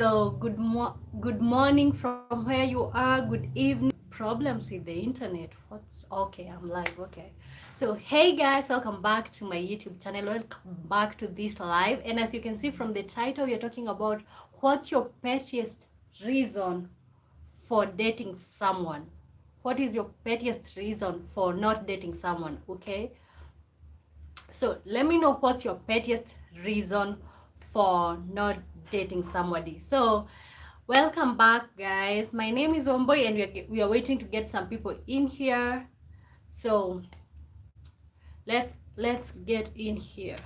So good morning from where you are. Good evening. Problems with the internet. What's okay? I'm live. Okay. So hey guys, welcome back to my YouTube channel. Welcome back to this live. And as you can see from the title, we're talking about what's your pettiest reason for dating someone. What is your pettiest reason for not dating someone? Okay. So let me know what's your pettiest reason for not dating somebody. So welcome back, guys. My name is Omboy, and we are waiting to get some people in here. So let's get in here.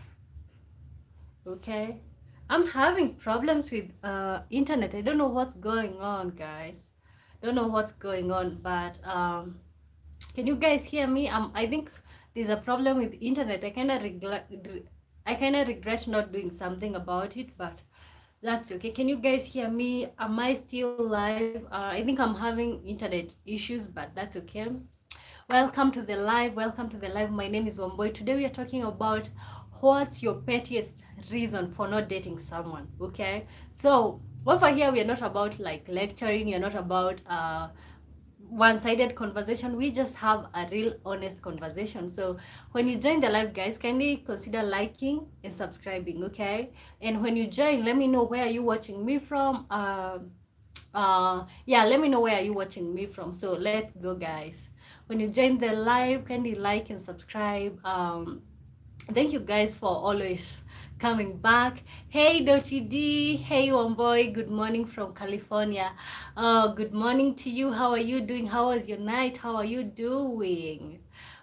Okay. I'm having problems with internet. I don't know what's going on, guys. Don't know what's going on, but can you guys hear me? I think there's a problem with internet. I kind of regret not doing something about it, but that's okay. Can you guys hear me? Am I still live? I think I'm having internet issues, but that's okay. Welcome to the live. Welcome to the live. My name is Wamboy. Today we are talking about what's your pettiest reason for not dating someone. Okay, so over here we are not about like lecturing. You're not about one-sided conversation. We just have a real honest conversation. So when you join the live, guys, kindly consider liking and subscribing. Okay, and when you join, let me know where are you watching me from. Yeah, let me know where are you watching me from. So let's go, guys. When you join the live, kindly like and subscribe. Thank you guys for always coming back. Hey Dochi D, hey one boy, good morning from California. Good morning to you. How are you doing? How was your night? How are you doing?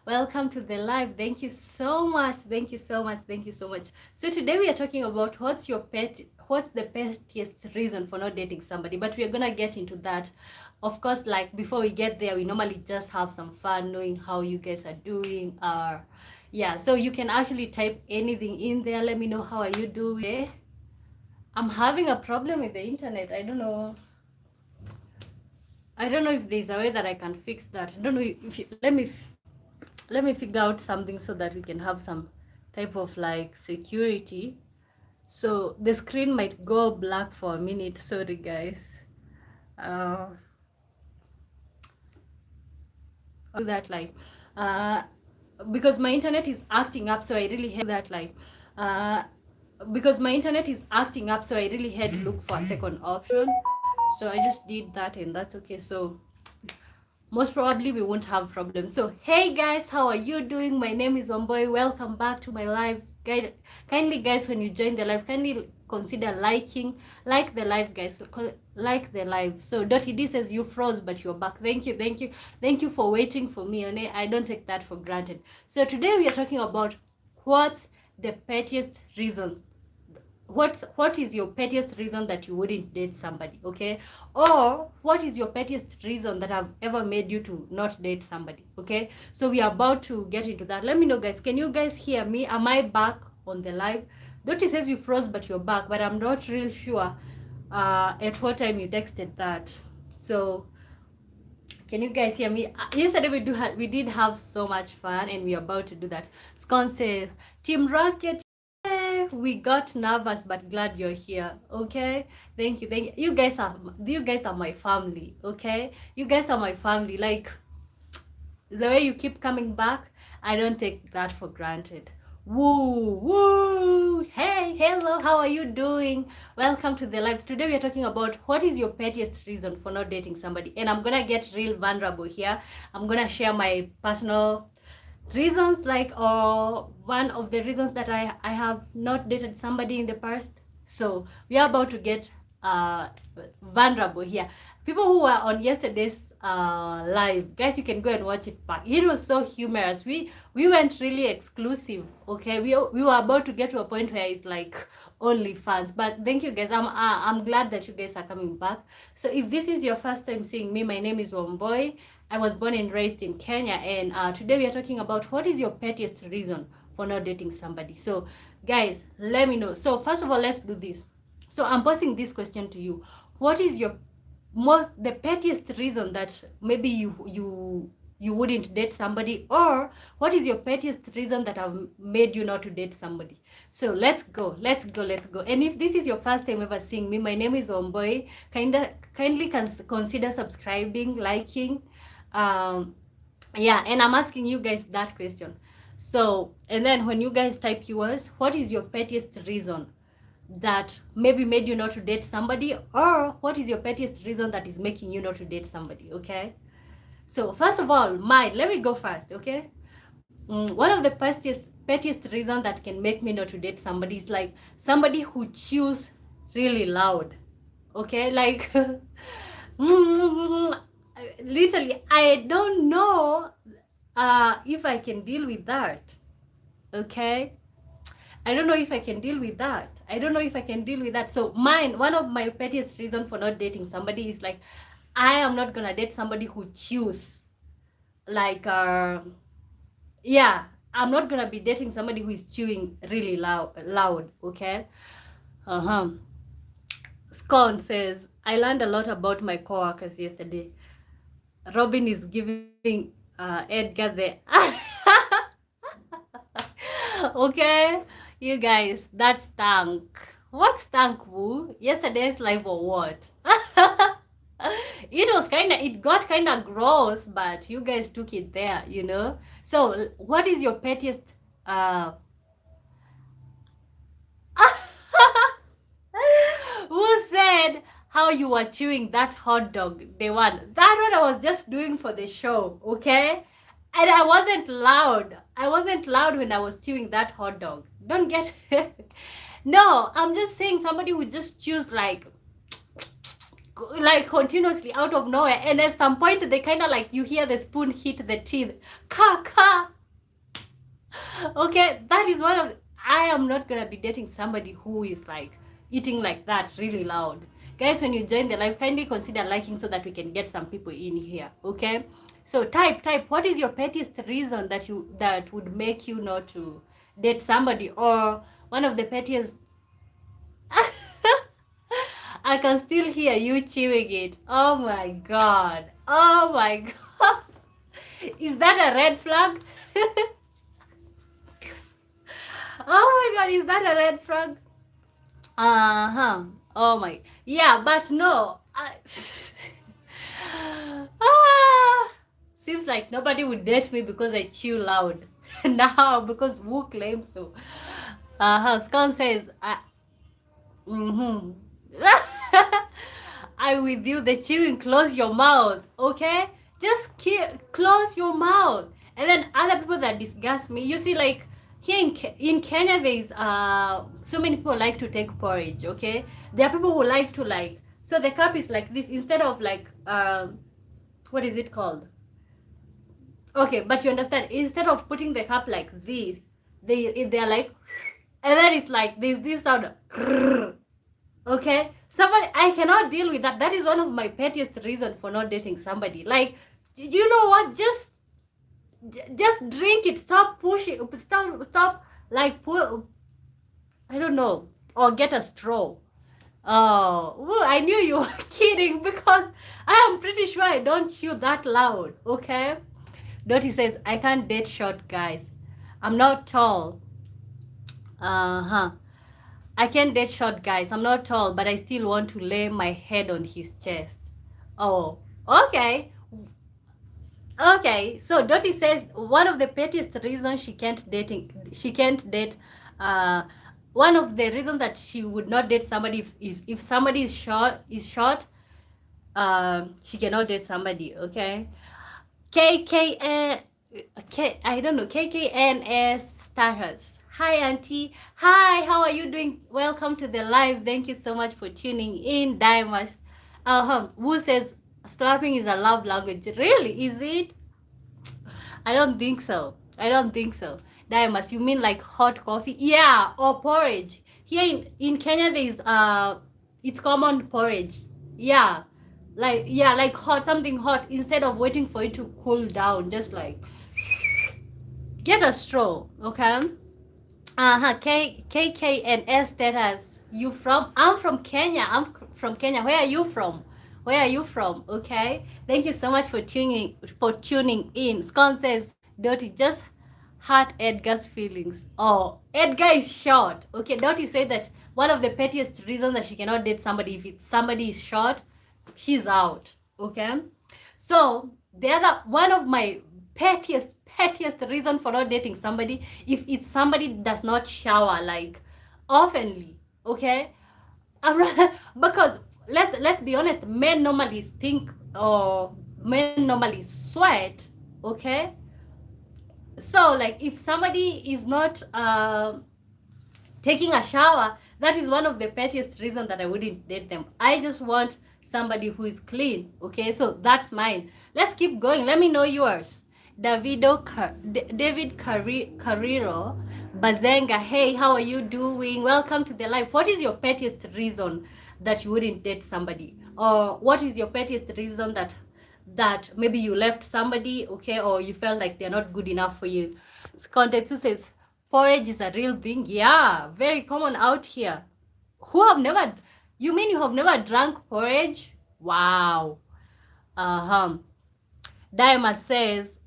Welcome to the live. Thank you so much. Thank you so much. Thank you so much. So today we are talking about what's the pettiest reason for not dating somebody, but we are gonna get into that. Of course, like before we get there, we normally just have some fun knowing how you guys are doing. Yeah, so you can actually type anything in there. Let me know how are you doing. I'm having a problem with the internet. I don't know if there's a way that I can fix that. I don't know if you, let me figure out something so that we can have some type of like security. So the screen might go black for a minute. Sorry guys. Do that like because my internet is acting up, so I really had that like because my internet is acting up, so I really had to look for a second option. So I just did that, and that's okay. So most probably we won't have problems. So hey guys, how are you doing? My name is Wamboy. Welcome back to my lives. Kindly guys, when you join the live, kindly consider like the live, guys. Like the live. So Dottie D says you froze but you're back. Thank you for waiting for me. And I don't take that for granted. So today we are talking about what's the pettiest reasons. What is your pettiest reason that you wouldn't date somebody, okay? Or what is your pettiest reason that have ever made you to not date somebody, okay? So we are about to get into that. Let me know, guys. Can you guys hear me? Am I back on the live? Dottie says you froze but you're back, but I'm not real sure at what time you texted that. So can you guys hear me? Yesterday we did have so much fun, and we are about to do that. Scone says Team Rocket, we got nervous but glad you're here. Okay, thank you. You guys are my family. Okay, you guys are my family. Like the way you keep coming back, I don't take that for granted. Woo. Hey, hello, how are you doing? Welcome to the lives. Today we are talking about what is your pettiest reason for not dating somebody, and I'm gonna get real vulnerable here. I'm gonna share my personal reasons, like one of the reasons that I have not dated somebody in the past. So we are about to get vulnerable here. People who were on yesterday's live, guys, you can go and watch it back. It was so humorous. We went really exclusive. Okay, we were about to get to a point where it's like only fans. But thank you guys. I'm glad that you guys are coming back. So if this is your first time seeing me, my name is Wamboy. I was born and raised in Kenya, and today we are talking about what is your pettiest reason for not dating somebody. So guys, let me know. So first of all, let's do this. So I'm posing this question to you. What is the pettiest reason that maybe you wouldn't date somebody, or what is your pettiest reason that have made you not to date somebody? So let's go. And if this is your first time ever seeing me, my name is Omboy. Kindly consider subscribing, liking, yeah, and I'm asking you guys that question. So, and then when you guys type yours, what is your pettiest reason that maybe made you not to date somebody, or what is your pettiest reason that is making you not to date somebody? Okay, so first of all, mine, let me go first. Okay, one of the pettiest reason that can make me not to date somebody is like somebody who chews really loud. Okay, like literally, I don't know if I can deal with that. Okay, I don't know if I can deal with that. So mine, one of my pettiest reason for not dating somebody is like, I am not gonna date somebody who chews like yeah, I'm not gonna be dating somebody who is chewing really loud. Okay. Scone says, I learned a lot about my coworkers yesterday. Robin is giving Edgar the okay, you guys, that stank. What stank, woo? Yesterday's live or what? It got kind of gross, but you guys took it there, you know. So what is your pettiest who said how you were chewing that hot dog? That one I was just doing for the show, okay? And I wasn't loud when I was chewing that hot dog. Don't get no, I'm just saying somebody who just chews like continuously out of nowhere, and at some point they kind of like, you hear the spoon hit the teeth, ka. Okay, that is one of I am not gonna be dating somebody who is like eating like that really loud. Guys, when you join the live, kindly consider liking so that we can get some people in here. Okay, so type what is your pettiest reason that would make you not to date somebody, or one of the pettiest I can still hear you chewing it. Oh my god. Is that a red flag? Oh my god, is that a red flag? Oh my, yeah, but no. Seems like nobody would date me because I chew loud. Now, because who claims so? Scone says, I with you, the chewing, close your mouth, okay? Just close your mouth. And then other people that disgust me, you see, like here in Kenya, there's so many people like to take porridge, okay? There are people who like to like, so the cup is like this instead of like what is it called? Okay, but you understand, instead of putting the cup like this, they're like, and then it's like there's this sound. Okay, I cannot deal with that. That is one of my pettiest reason for not dating somebody. Like, you know what? Just drink it. Stop pushing. Stop. Like, I don't know. Or get a straw. Oh, I knew you were kidding, because I am pretty sure I don't chew that loud. Okay. Dottie says, I can't date short guys. I'm not tall. I can't date short guys. I'm not tall, but I still want to lay my head on his chest. Oh, okay. Okay, so Dottie says one of the pettiest reasons she can't date, one of the reasons that she would not date somebody, if somebody is short, she cannot date somebody, okay? KKNS status. Hi, Auntie. Hi, how are you doing? Welcome to the live. Thank you so much for tuning in. Diamonds. Who says slapping is a love language? Really? Is it? I don't think so. Diamonds, you mean like hot coffee? Yeah, or porridge. Here in Kenya, there is it's common porridge. Yeah, like hot, something hot. Instead of waiting for it to cool down, just like get a straw, okay? KKNS status. You from? I'm from Kenya. Where are you from? Where are you from? Okay, thank you so much for tuning in. Scon says, Dottie, just hurt Edgar's feelings. Oh, Edgar is short. Okay, Dottie said that one of the pettiest reasons that she cannot date somebody, if it's somebody is short, she's out. Okay, so the other one of my pettiest reason for not dating somebody, if it's somebody does not shower like oftenly. Okay, because let's be honest, men normally stink, or men normally sweat. Okay, so like if somebody is not taking a shower, that is one of the pettiest reasons that I wouldn't date them. I just want somebody who is clean. Okay, so that's mine. Let's keep going. Let me know yours. David Carrero Bazenga, hey, how are you doing? Welcome to the live. What is your pettiest reason that you wouldn't date somebody? Or what is your pettiest reason that maybe you left somebody, okay, or you felt like they're not good enough for you? Context who says porridge is a real thing. Yeah, very common out here. You mean you have never drank porridge? Wow. Diamond says,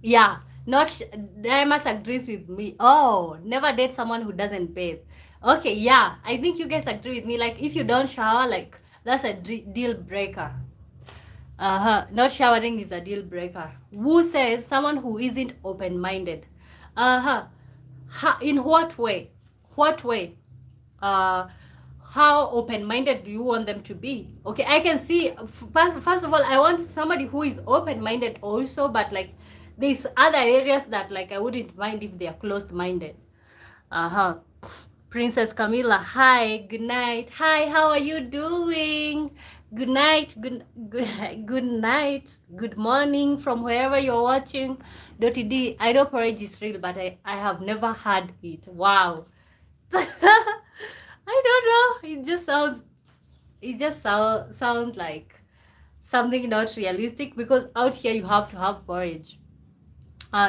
yeah, Dimas agrees with me. Oh, never date someone who doesn't bathe. Okay, yeah, I think you guys agree with me. Like, if you don't shower, like, that's a deal breaker. Not showering is a deal breaker. Who says someone who isn't open-minded? In what way? What way? How open-minded do you want them to be? Okay, I can see, first of all, I want somebody who is open-minded also, but like there's other areas that like I wouldn't mind if they are closed-minded. Princess Camilla, hi, good night. Hi, how are you doing? Good night, good night, good morning from wherever you're watching. Dottie D, I know porridge is real, but I have never had it. Wow. I don't know. It just sounds like something not realistic, because out here you have to have porridge.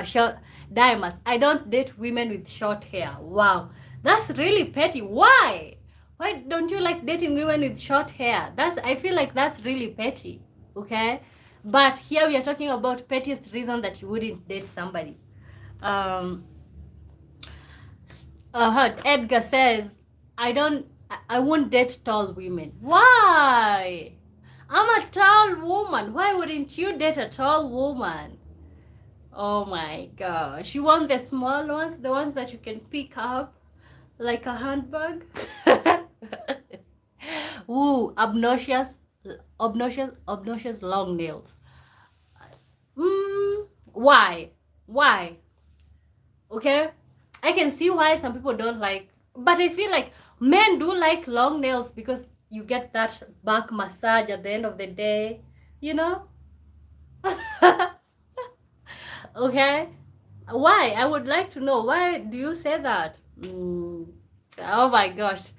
Short Diamonds, I don't date women with short hair. Wow, that's really petty. Why don't you like dating women with short hair? I feel like that's really petty. Okay, but here we are talking about pettiest reason that you wouldn't date somebody. Edgar says, I won't date tall women. Why? I'm a tall woman. Why wouldn't you date a tall woman? Oh my gosh. You want the small ones? The ones that you can pick up like a handbag? Ooh, obnoxious long nails. Why? Okay, I can see why some people don't like, but I feel like men do like long nails because you get that back massage at the end of the day, you know? Okay, why? I would like to know, why do you say that? Oh my gosh.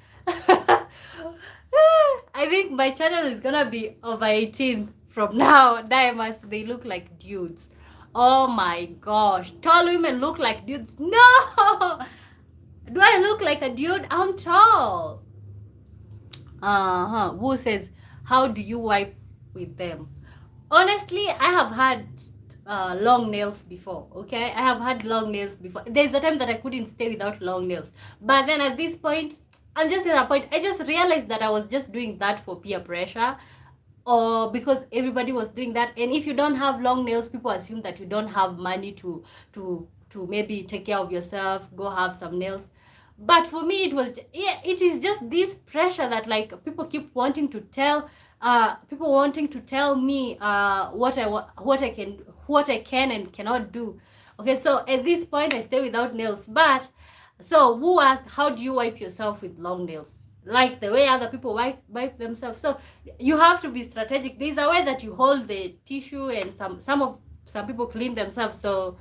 I think my channel is gonna be over 18 from now. Diamonds, they look like dudes. Oh my gosh, tall women look like dudes. No, do I look like a dude? I'm tall. Who says, how do you wipe with them? Honestly, I have had long nails before. Okay, I have had long nails before. There's a time that I couldn't stay without long nails, but then at this point, I'm just at a point, I just realized that I was just doing that for peer pressure, or because everybody was doing that. And if you don't have long nails, people assume that you don't have money to maybe take care of yourself, go have some nails. But for me, it is just this pressure that like people keep wanting to tell me what I can and cannot do. Okay, so at this point I stay without nails. But so who asked, how do you wipe yourself with long nails? Like the way other people wipe themselves. So you have to be strategic. There's a way that you hold the tissue, and some people clean themselves. So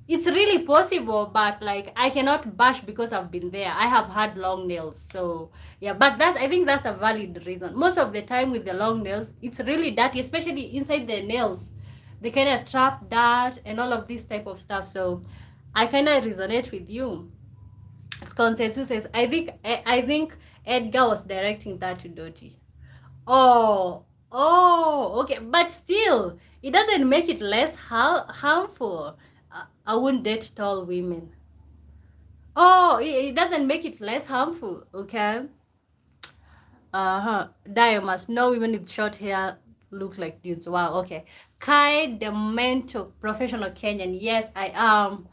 it's really possible, but like I cannot bash because I've been there. I have had long nails. So yeah, but I think that's a valid reason. Most of the time with the long nails, it's really dirty, especially inside the nails. They kind of trap dirt and all of this type of stuff. So I kind of resonate with you. Consensus says, I think Edgar was directing that to Dottie. Okay, but still, it doesn't make it less harmful. I wouldn't date tall women. It doesn't make it less harmful, okay? Diamonds. No women with short hair look like dudes. Wow, okay. Kai, the mentor, professional Kenyan. Yes, I am.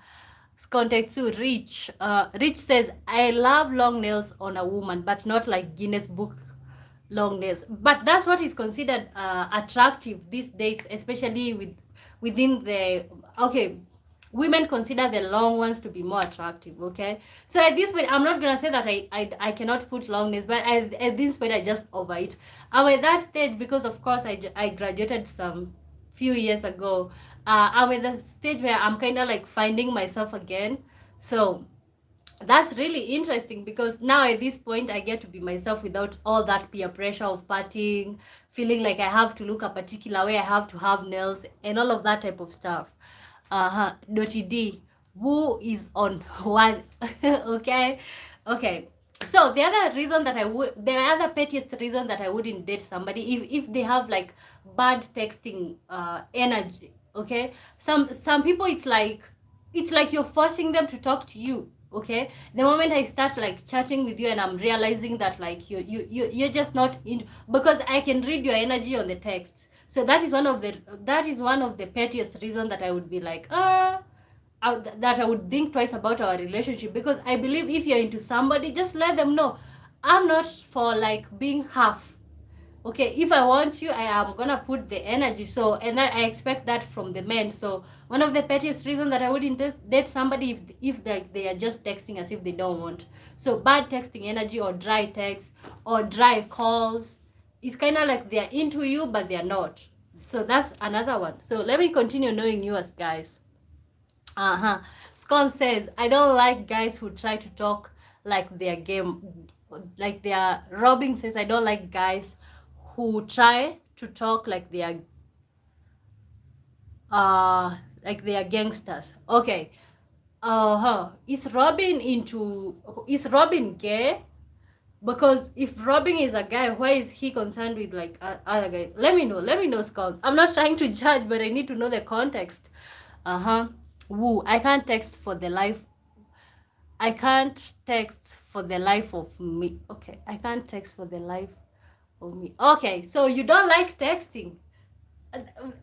Contact to Rich. Rich says, I love long nails on a woman, but not like Guinness Book long nails. But that's what is considered attractive these days, especially within the okay. Women consider the long ones to be more attractive. Okay, so at this point, I'm not gonna say that I cannot put long nails, but at this point, I just over it. I'm at that stage because, of course, I graduated some few years ago. I'm at the stage where I'm kind of like finding myself again. So that's really interesting because now at this point I get to be myself without all that peer pressure of partying, feeling like I have to look a particular way, I have to have nails and all of that type of stuff. Dotty D, who is on one? Okay, okay. So the other reason that the other pettiest reason that I wouldn't date somebody if they have like bad texting energy. Okay, some people it's like you're forcing them to talk to you. Okay, the moment I start like chatting with you and I'm realizing that like you're just not in, because I can read your energy on the text. So that is one of the pettiest reason that I would be like that I would think twice about our relationship, because I believe if you're into somebody, just let them know I'm not for like being half. Okay, if I want you, I am gonna put the energy. So, and I expect that from the men. So one of the pettiest reasons that I wouldn't date somebody if they are just texting as if they don't want. So bad texting energy or dry text or dry calls, it's kind of like they're into you but they're not. So that's another one. So let me continue knowing you as guys. Scone says, I don't like guys who try to talk like their game, like they are. Robin says, I don't like guys who try to talk like they are gangsters. Okay. Is Robin gay? Because if Robin is a guy, why is he concerned with like other guys? Let me know, Scouts. I'm not trying to judge, but I need to know the context. Woo, I can't text for the life of me. Okay, I can't text for the life of me. Okay, so you don't like texting.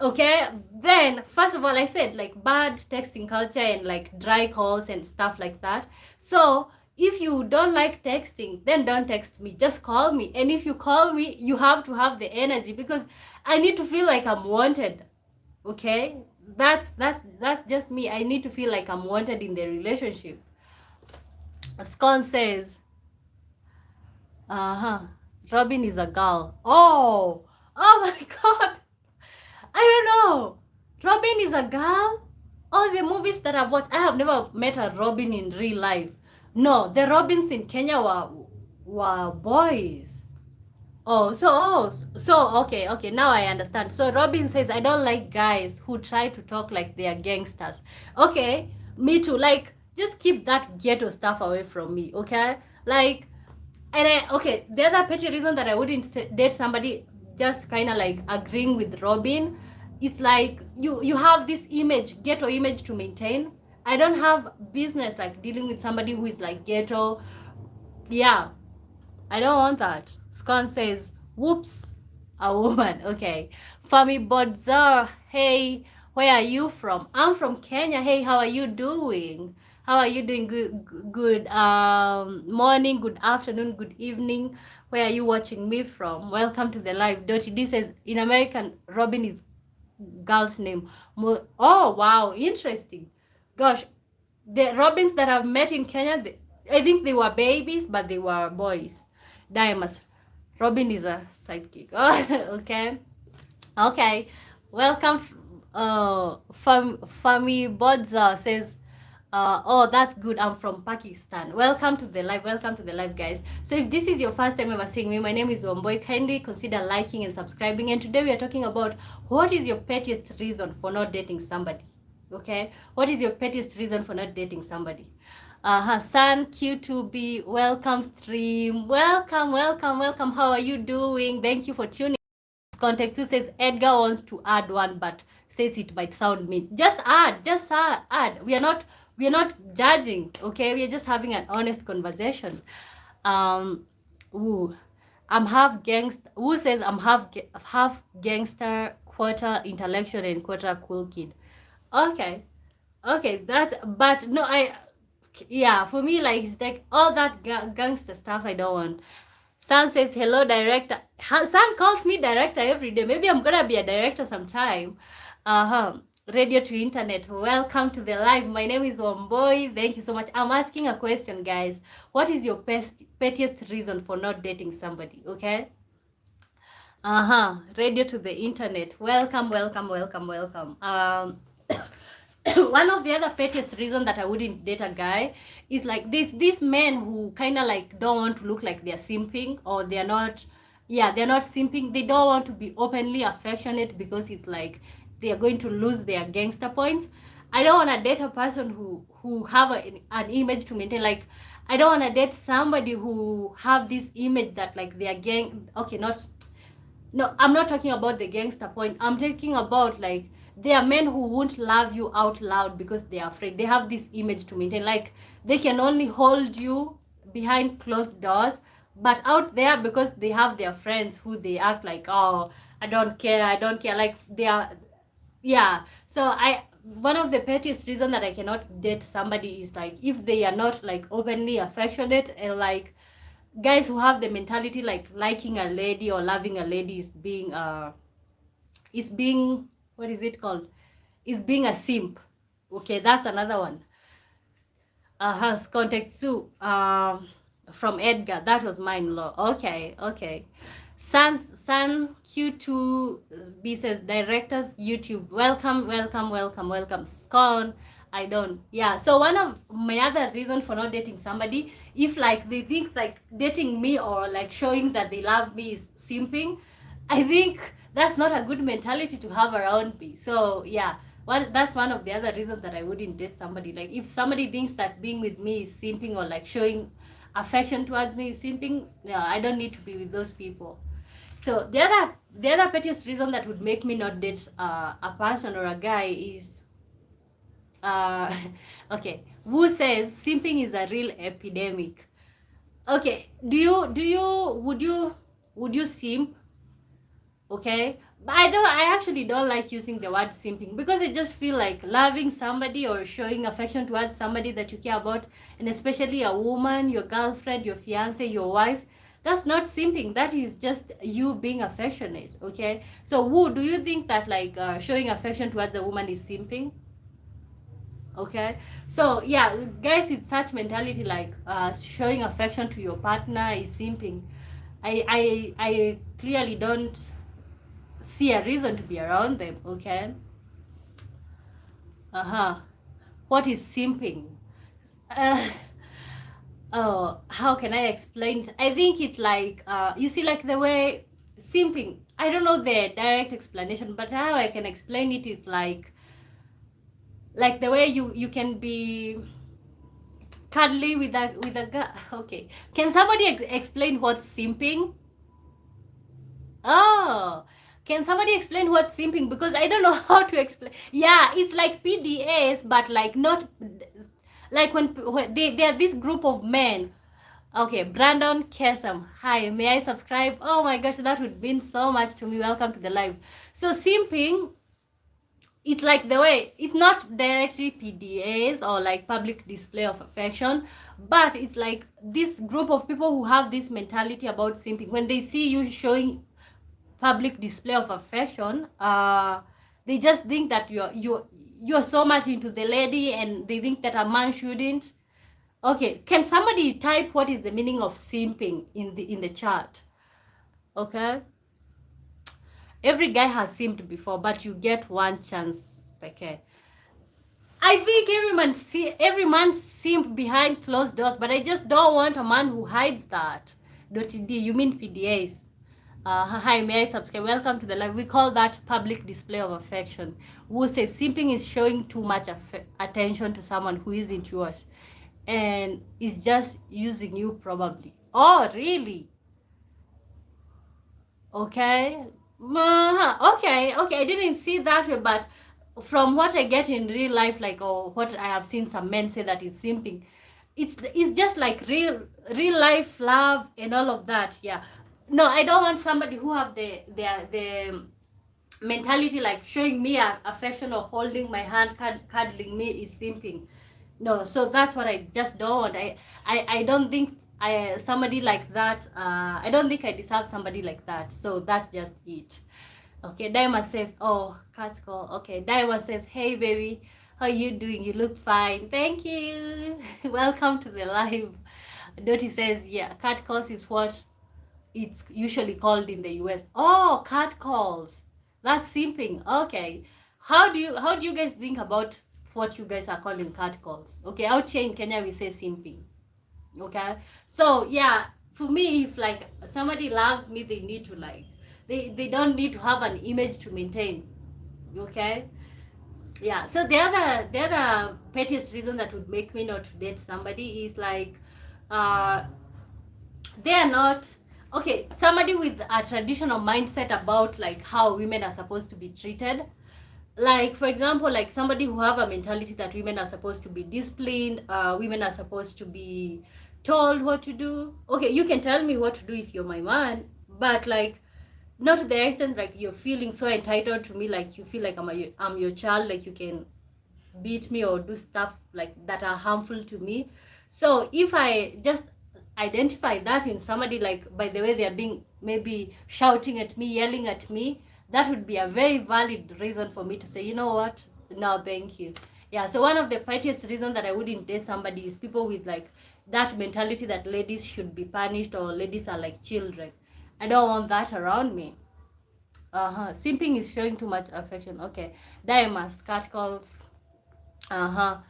Okay, then first of all, I said like bad texting culture and like dry calls and stuff like that. So if you don't like texting, then don't text me, just call me. And if you call me, you have to have the energy, because I need to feel like I'm wanted. Okay, that's just me. I need to feel like I'm wanted in the relationship. Scone says, Robin is a girl. Oh my god, I don't know. Robin is a girl? All the movies that I've watched, I have never met a Robin in real life. No, the Robins in Kenya were boys. Okay, now I understand. So Robin says, I don't like guys who try to talk like they are gangsters. Okay, me too. Like, just keep that ghetto stuff away from me, okay? Like, the other petty reason that I wouldn't date somebody, just kind of like agreeing with Robin, it's like you have this ghetto image to maintain. I don't have business like dealing with somebody who is like ghetto. Yeah, I don't want that. Scone says, whoops, a woman. Okay. Fami Bodzar, hey, where are you from? I'm from Kenya. Hey, how are you doing? How are you doing? Good morning, good afternoon, good evening. Where are you watching me from? Welcome to the live. Dottie D says, in American, Robin is girl's name. Oh, wow, interesting. Gosh, the Robins that I've met in Kenya, I think they were babies, but they were boys. Diamonds. Robin is a sidekick. Okay. Welcome. Fami Bodza says, oh, that's good. I'm from Pakistan. Welcome to the live, guys. So if this is your first time ever seeing me, my name is Wamboy. Kindly consider liking and subscribing. And today we are talking about what is your pettiest reason for not dating somebody. Okay, what is your pettiest reason for not dating somebody? San Q2B, welcome stream. Welcome. How are you doing? Thank you for tuning. Context 2 says Edgar wants to add one, but says it might sound mean. Just add. We are not judging, okay? We are just having an honest conversation. Ooh, I'm half gangster. Who says I'm half gangster, quarter intellectual, and quarter cool kid? Okay, but no, yeah, for me, like, it's like all that gangster stuff I don't want. Sam says hello director. Sam calls me director every day. Maybe I'm gonna be a director sometime. Radio to internet, welcome to the live. My name is Womboy. Thank you so much. I'm asking a question, guys. What is your pettiest reason for not dating somebody? Okay. Radio to the internet, welcome. One of the other pettiest reason that I wouldn't date a guy is like these men who kind of like don't want to look like they're simping, or they're not simping. They don't want to be openly affectionate because it's like they are going to lose their gangster points. I don't want to date a person who have an image to maintain. Like, I don't want to date somebody who have this image that like they are gang. Okay, no, I'm not talking about the gangster point. I'm talking about like there are men who won't love you out loud because they are afraid. They have this image to maintain. Like, they can only hold you behind closed doors, but out there, because they have their friends who they act like, oh, I don't care. Like, they are, yeah. So one of the pettiest reason that I cannot date somebody is like if they are not like openly affectionate, and like guys who have the mentality like liking a lady or loving a lady is being what is it called? Is being a simp. Okay, that's another one. Contact Sue from Edgar. That was mine, law. Okay. San Q2B says directors YouTube. Welcome. Scone. I don't. Yeah. So one of my other reason for not dating somebody, if like they think like dating me or like showing that they love me is simping, I think that's not a good mentality to have around me. So yeah, that's one of the other reasons that I wouldn't date somebody. Like, if somebody thinks that being with me is simping, or like showing affection towards me is simping, no, I don't need to be with those people. So the other pettiest reason that would make me not date a person or a guy is okay, who says simping is a real epidemic? Okay, would you simp? Okay, but I actually don't like using the word simping, because I just feel like loving somebody or showing affection towards somebody that you care about, and especially a woman, your girlfriend, your fiance, your wife, that's not simping. That is just you being affectionate. Okay, so do you think that like showing affection towards a woman is simping? Okay, so yeah, guys with such mentality like showing affection to your partner is simping, I clearly don't see a reason to be around them. Okay. What is simping? Oh, how can I explain it? I think it's like you see, like the way simping, I don't know the direct explanation, but how I can explain it is like the way you can be cuddly with a guy. Okay, can somebody explain what's simping? Oh, can somebody explain what's simping? Because I don't know how to explain. Yeah, it's like PDAs, but like not like when they are this group of men. Okay, Brandon Kesam. Hi, may I subscribe? Oh my gosh, that would mean so much to me. Welcome to the live. So simping, it's like the way, it's not directly PDAs or like public display of affection, but it's like this group of people who have this mentality about simping. When they see you showing public display of affection, they just think that you're so much into the lady, and they think that a man shouldn't. Okay, can somebody type what is the meaning of simping in the chat? Okay, every guy has simped before, but you get one chance. Okay, I think every man simp behind closed doors, but I just don't want a man who hides that. .d, you mean PDAs? Hi, may I subscribe? Welcome to the live. We call that public display of affection. Who says simping is showing too much attention to someone who isn't yours? and is just using you probably. Oh, really? Okay. Okay, I didn't see that way, but from what I get in real life, like, or what I have seen some men say that is simping, it's just like real life love and all of that. Yeah. No, I don't want somebody who have the mentality like showing me affection or holding my hand, cuddling me is simping. No, so that's what I just don't want. I don't think I somebody like that. I don't think I deserve somebody like that. So that's just it. Okay, Diamond says, oh, cat's call. Okay, Diamond says, hey baby, how you doing? You look fine. Thank you. Welcome to the live. Dottie says, yeah, cat calls is what it's usually called in the US. Oh, cat calls. That's simping. Okay. How do you guys think about what you guys are calling cat calls? Okay, out here in Kenya we say simping. Okay. So yeah, for me, if like somebody loves me, they need to like they don't need to have an image to maintain. Okay. Yeah. So the other pettiest reason that would make me not to date somebody is like uh they are not okay, somebody with a traditional mindset about like how women are supposed to be treated. Like for example, like somebody who have a mentality that women are supposed to be disciplined, women are supposed to be told what to do. Okay, you can tell me what to do if you're my man, but like not to the extent like you're feeling so entitled to me, like you feel like I'm your child, like you can beat me or do stuff like that are harmful to me. So if I just identify that in somebody, like by the way they are being maybe shouting at me, yelling at me, that would be a very valid reason for me to say, you know what, no thank you. Yeah, so one of the pettiest reasons that I wouldn't date somebody is people with like that mentality that ladies should be punished or ladies are like children. I don't want that around me. Simping is showing too much affection. Okay, diamonds, catcalls. Diamond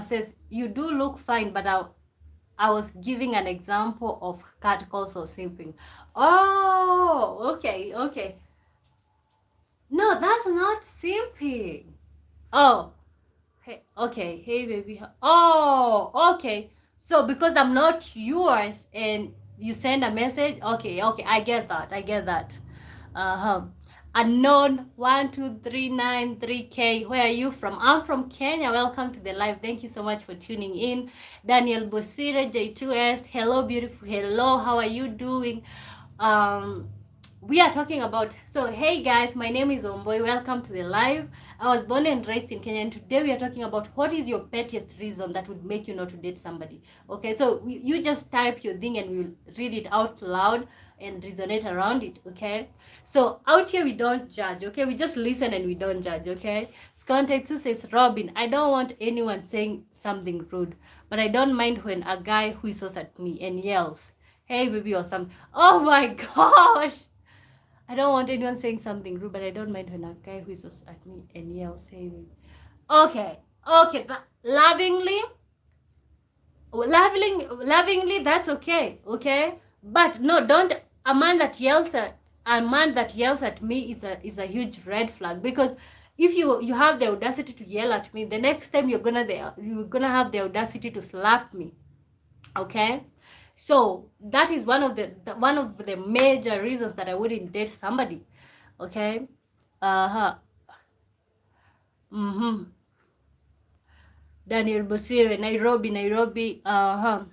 says, you do look fine, but I was giving an example of catcalls or simping. Oh, okay. No, that's not simping. Oh, hey, okay. Hey, baby. Oh, okay. So because I'm not yours and you send a message, okay. I get that. Uh-huh. Unknown 12393K. Where are you from? I'm from Kenya. Welcome to the live. Thank you so much for tuning in. Daniel Bosira J2S. Hello, beautiful. Hello, how are you doing? We are talking about, so hey guys, my name is Omboy. Welcome to the live. I was born and raised in Kenya, and today we are talking about what is your pettiest reason that would make you not to date somebody. Okay, so you just type your thing and we'll read it out loud and resonate around it. Okay, so out here we don't judge. Okay, we just listen and we don't judge. Okay, Scontex says, Robin, I don't want anyone saying something rude, but I don't mind when a guy whistles at me and yells, hey baby, or something. Oh my gosh, I don't want anyone saying something rude, but I don't mind when a guy whistles at me and yells, hey baby. Okay, lovingly, that's okay. Okay, but no, don't. A man that yells at me is a huge red flag, because if you have the audacity to yell at me, the next time you're gonna have the audacity to slap me. Okay, so that is one of the major reasons that I wouldn't date somebody. Okay. Daniel Bosire, Nairobi. Unakaa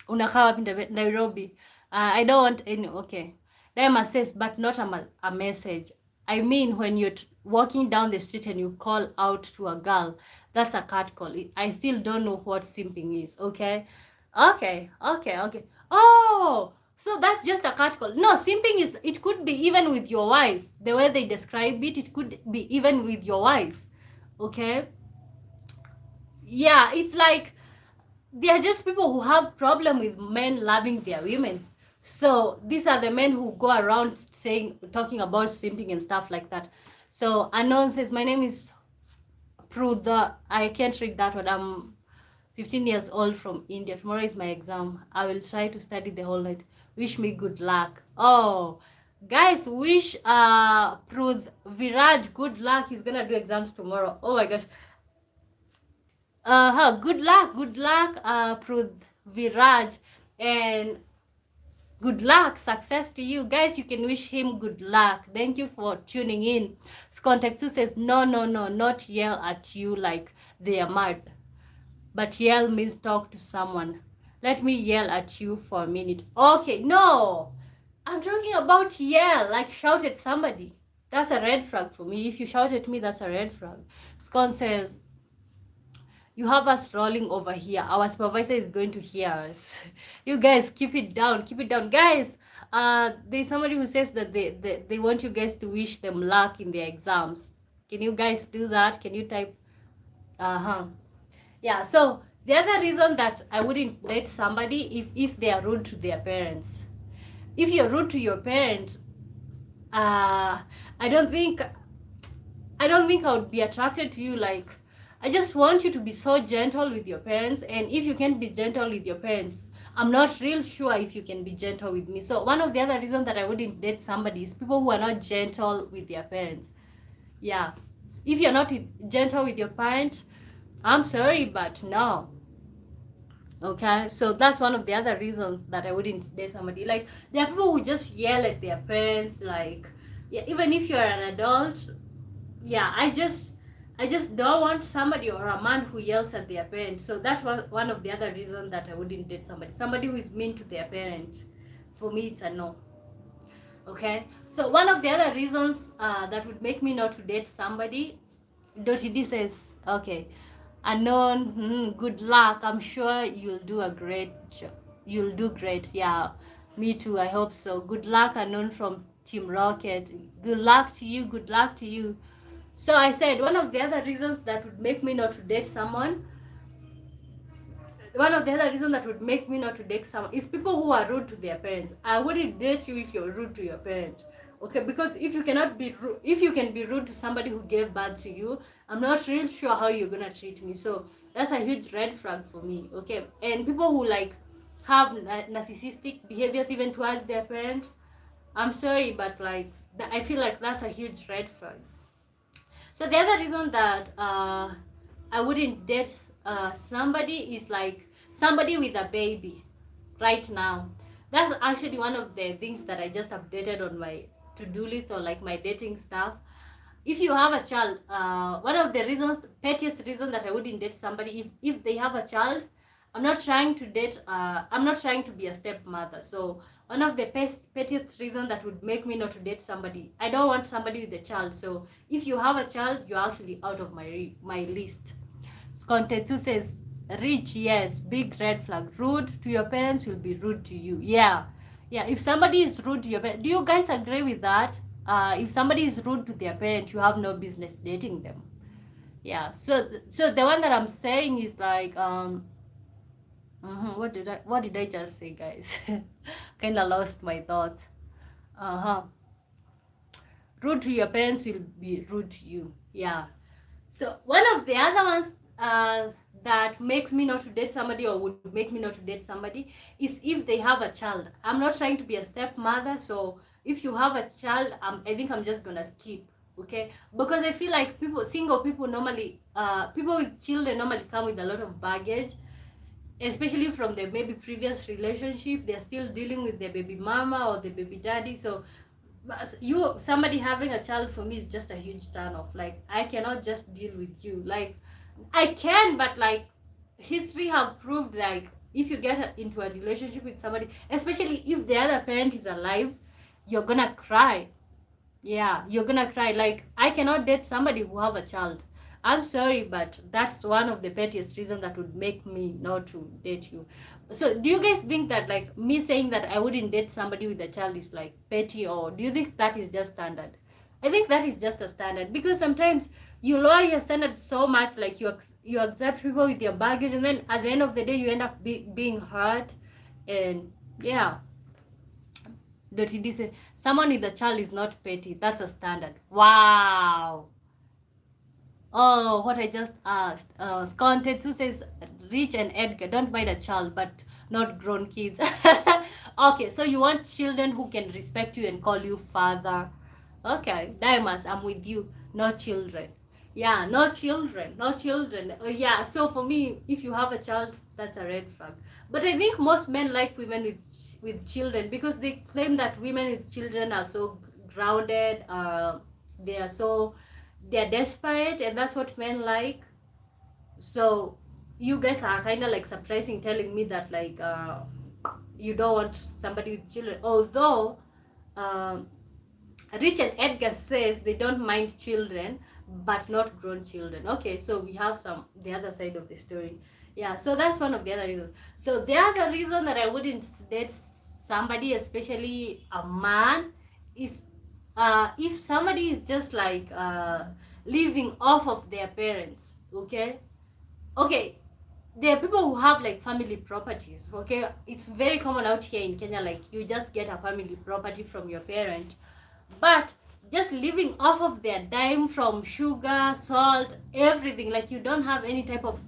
wapi Nairobi? I don't want any. Okay. Diana says, but not a message. I mean, when you're walking down the street and you call out to a girl, that's a cat call. I still don't know what simping is. Okay. Oh, so that's just a cat call. No, simping is, it could be even with your wife. The way they describe it, it could be even with your wife. Okay. Yeah, it's like they are just people who have problem with men loving their women. So these are the men who go around talking about simping and stuff like that. So Anon says, my name is Prudha. I can't read that one. I'm 15 years old from India. Tomorrow is my exam. I will try to study the whole night. Wish me good luck. Oh, guys, wish Viraj good luck. He's gonna do exams tomorrow. Oh my gosh. Good luck, Viraj, and good luck, success to you guys. You can wish him good luck. Thank you for tuning in. Contact 2 says no, no, no, not yell at you like they are mad, but yell means talk to someone. Let me yell at you for a minute. Okay, no, I'm talking about yell, like shout at somebody. That's a red flag for me. If you shout at me, that's a red flag. Scon says, you have us rolling over here. Our supervisor is going to hear us. You guys, keep it down. Keep it down. Guys, there's somebody who says that they want you guys to wish them luck in their exams. Can you guys do that? Can you type? Yeah, so the other reason that I wouldn't date somebody if they are rude to their parents. If you're rude to your parents, I don't think I would be attracted to you. Like, I just want you to be so gentle with your parents, and if you can't be gentle with your parents, I'm not real sure if you can be gentle with me. So one of the other reasons that I wouldn't date somebody is people who are not gentle with their parents. Yeah, if you're not gentle with your parents, I'm sorry, but no. Okay, so that's one of the other reasons that I wouldn't date somebody. Like, there are people who just yell at their parents, like, yeah, even if you're an adult. Yeah, I just don't want somebody or a man who yells at their parents. So that's one of the other reasons that I wouldn't date somebody who is mean to their parent. For me, it's a no. Okay, so one of the other reasons that would make me not to date somebody, Dottie says, okay, unknown, good luck. I'm sure you'll do a great job. You'll do great. Yeah, me too. I hope so. Good luck, unknown from Team Rocket. Good luck to you. Good luck to you. So I said one of the other reasons that would make me not to date someone, is people who are rude to their parents. I wouldn't date you if you're rude to your parents. Okay, because if you can be rude to somebody who gave birth to you, I'm not real sure how you're gonna treat me. So that's a huge red flag for me. Okay, and people who like have narcissistic behaviors even towards their parents, I'm sorry, but like I feel like that's a huge red flag. So the other reason that I wouldn't date somebody is like somebody with a baby right now. That's actually one of the things that I just updated on my to-do list or like my dating stuff. If you have a child, one of the pettiest reason that I wouldn't date somebody if they have a child, I'm not trying to be a stepmother. So one of the pettiest reasons that would make me not to date somebody, I don't want somebody with a child. So if you have a child, you're actually out of my list. Skontetsu says, rich, yes, big red flag. Rude to your parents will be rude to you. Yeah. If somebody is rude to your parents, do you guys agree with that? If somebody is rude to their parents, you have no business dating them. Yeah. So the one that I'm saying is like what did I just say, guys? Kind of lost my thoughts. Rude to your parents will be rude to you. Yeah. So one of the other ones that makes me not to date somebody or would make me not to date somebody is if they have a child. I'm not trying to be a stepmother, so if you have a child, I think I'm just gonna skip. Okay, because I feel like single people normally, people with children normally come with a lot of baggage, especially from the maybe previous relationship. They're still dealing with their baby mama or the baby daddy. So somebody having a child for me is just a huge turn off. Like, I cannot just deal with you. Like, I can, but like history have proved, like, if you get into a relationship with somebody, especially if the other parent is alive, you're gonna cry. Yeah, you're gonna cry. Like, I cannot date somebody who have a child. I'm sorry, but that's one of the pettiest reasons that would make me not to date you. So do you guys think that like me saying that I wouldn't date somebody with a child is like petty, or do you think that is just standard? I think that is just a standard, because sometimes you lower your standard so much, like you accept people with your baggage, and then at the end of the day you end up being hurt. And yeah, say someone with a child is not petty, that's a standard. Wow. Oh, what I just asked. Skontetsu says, Rich and Edgar, don't mind a child, but not grown kids. Okay, so you want children who can respect you and call you father. Okay, Diamonds, I'm with you. No children. Yeah, no children, no children. Yeah, so for me, if you have a child, that's a red flag. But I think most men like women with children because they claim that women with children are so grounded. They are so they're desperate, and that's what men like. So you guys are kind of like surprising, telling me that like you don't want somebody with children. Although um, Rich and Edgar says they don't mind children, but not grown children. Okay, so we have the other side of the story. Yeah, so that's one of the other reasons. So the other reason that I wouldn't date somebody, especially a man, is if somebody is just like living off of their parents. Okay, there are people who have like family properties. Okay, it's very common out here in Kenya, like you just get a family property from your parent, but just living off of their dime from sugar, salt, everything. Like you don't have any type of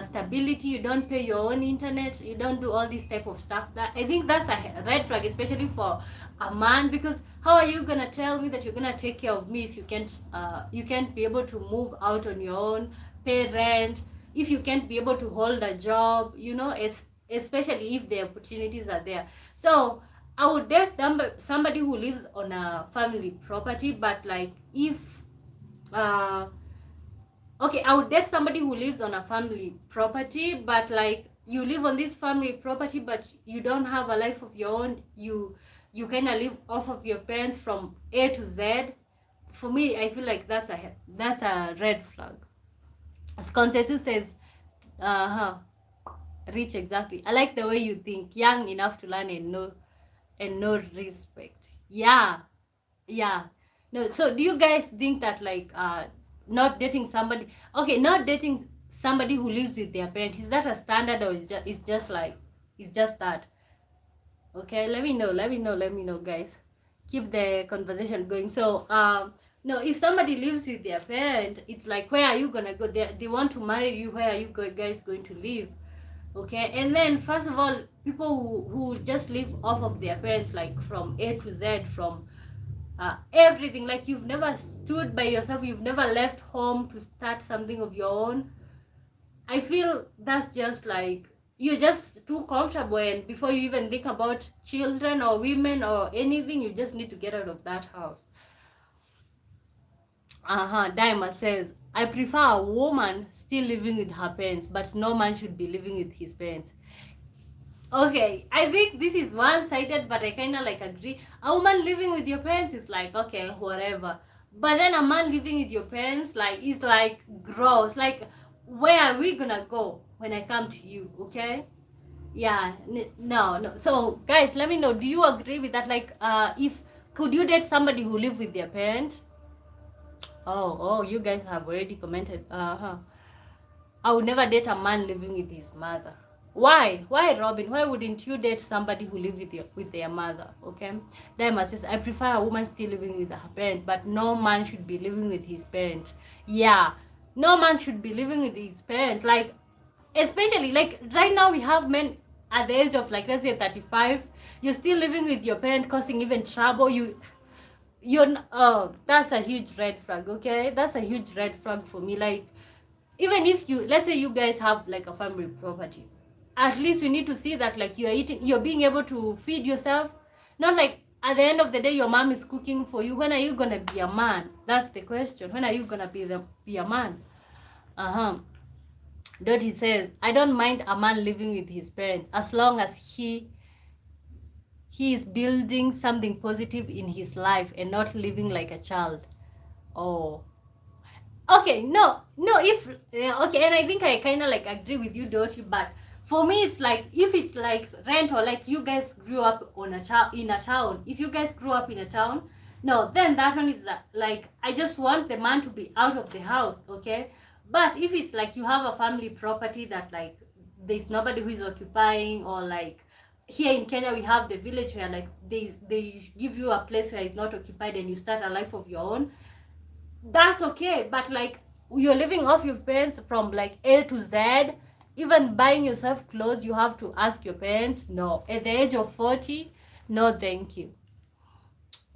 stability, you don't pay your own internet, you don't do all this type of stuff. That I think that's a red flag, especially for a man, because how are you gonna tell me that you're gonna take care of me if you can't be able to move out on your own, pay rent, if you can't be able to hold a job, it's especially if the opportunities are there. So I would date somebody who lives on a family property, but like if uh okay, I would date somebody who lives on a family property, but like you live on this family property, but you don't have a life of your own. You kind of live off of your parents from A to Z. For me, I feel like that's a red flag. As Contesu says, Rich, exactly. I like the way you think, young enough to learn and no respect. Yeah, yeah. No, so do you guys think that like not dating somebody, okay, not dating somebody who lives with their parents, is that a standard, or it's just like it's just that? Okay, let me know, guys. Keep the conversation going. So no, if somebody lives with their parent, it's like, where are you gonna go? They want to marry you, where are you guys going to live? Okay, and then first of all, people who just live off of their parents, like from A to Z, from everything, like you've never stood by yourself, you've never left home to start something of your own. I feel that's just like you're just too comfortable, and before you even think about children or women or anything, you just need to get out of that house. Daima says, I prefer a woman still living with her parents, but no man should be living with his parents. Okay, I think this is one-sided, but I kind of like agree. A woman living with your parents is like, okay, whatever. But then a man living with your parents, like, is like gross. Like, where are we gonna go when I come to you? Okay? Yeah, no. So, guys, let me know. Do you agree with that? Like, if could you date somebody who live with their parents? Oh, you guys have already commented. I would never date a man living with his mother. Why, Robin? Why wouldn't you date somebody who live with their mother? Okay, Daima says, I prefer a woman still living with her parent, but no man should be living with his parent. Yeah, no man should be living with his parent. Like, especially like right now, we have men at the age of like, let's say 35. You're still living with your parent, causing even trouble. That's a huge red flag. Okay, that's a huge red flag for me. Like, even if let's say you guys have like a family property, at least you need to see that like you're being able to feed yourself. Not like at the end of the day your mom is cooking for you. When are you gonna be a man? That's the question. When are you gonna be a man? Dottie says, I don't mind a man living with his parents as long as he is building something positive in his life and not living like a child. Oh, okay, no, if okay, and I think I kind of like agree with you, Dottie, but for me it's like, if it's like rent, or like you guys grew up in a town, if you guys grew up in a town, no, then that one is like, I just want the man to be out of the house. Okay, but if it's like you have a family property that like there's nobody who is occupying, or like here in Kenya we have the village where like they give you a place where it's not occupied and you start a life of your own, that's okay. But like, you're living off your parents from like A to Z, even buying yourself clothes, you have to ask your parents. No, at the age of 40, no thank you.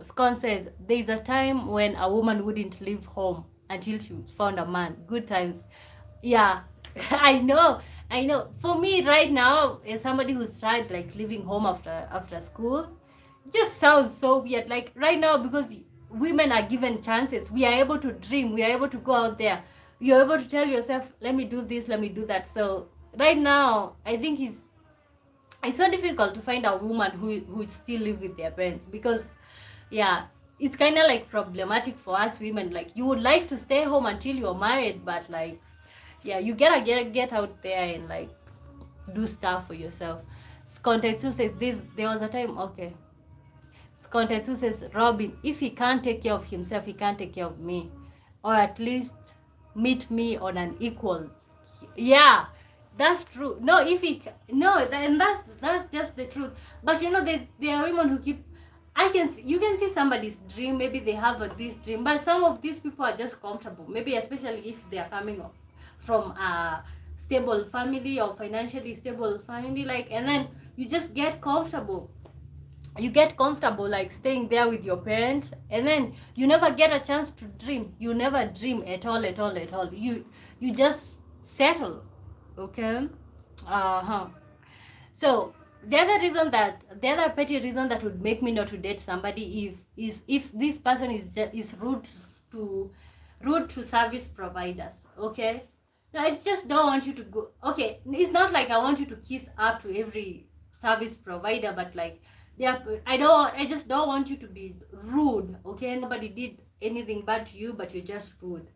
Scon says, there's a time when a woman wouldn't leave home until she found a man. Good times. Yeah. I know. For me right now, as somebody who's tried like leaving home after school, it just sounds so weird. Like right now, because women are given chances, we are able to dream, we are able to go out there, you're able to tell yourself, let me do this, let me do that. So right now, I think it's so difficult to find a woman who would still live with their parents, because yeah, it's kind of like problematic for us women. Like you would like to stay home until you're married, but like yeah, you gotta get out there and like do stuff for yourself. Content 2 says this, there was a time, okay. Content 2 says, Robin, if he can't take care of himself, he can't take care of me, or at least meet me on an equal. Yeah, that's true. No, if he no, and that's just the truth. But you know, there are women who keep, you can see somebody's dream, maybe they have this dream, but some of these people are just comfortable, maybe especially if they are coming from a stable family or financially stable family, like, and then you just get comfortable, like staying there with your parents, and then you never get a chance to dream. You never dream at all. You just settle. Okay. So the other petty reason that would make me not to date somebody if this person is rude to service providers. Okay. Now, I just don't want you to go. Okay, it's not like I want you to kiss up to every service provider, but like I just don't want you to be rude. Okay, nobody did anything bad to you, but you're just rude.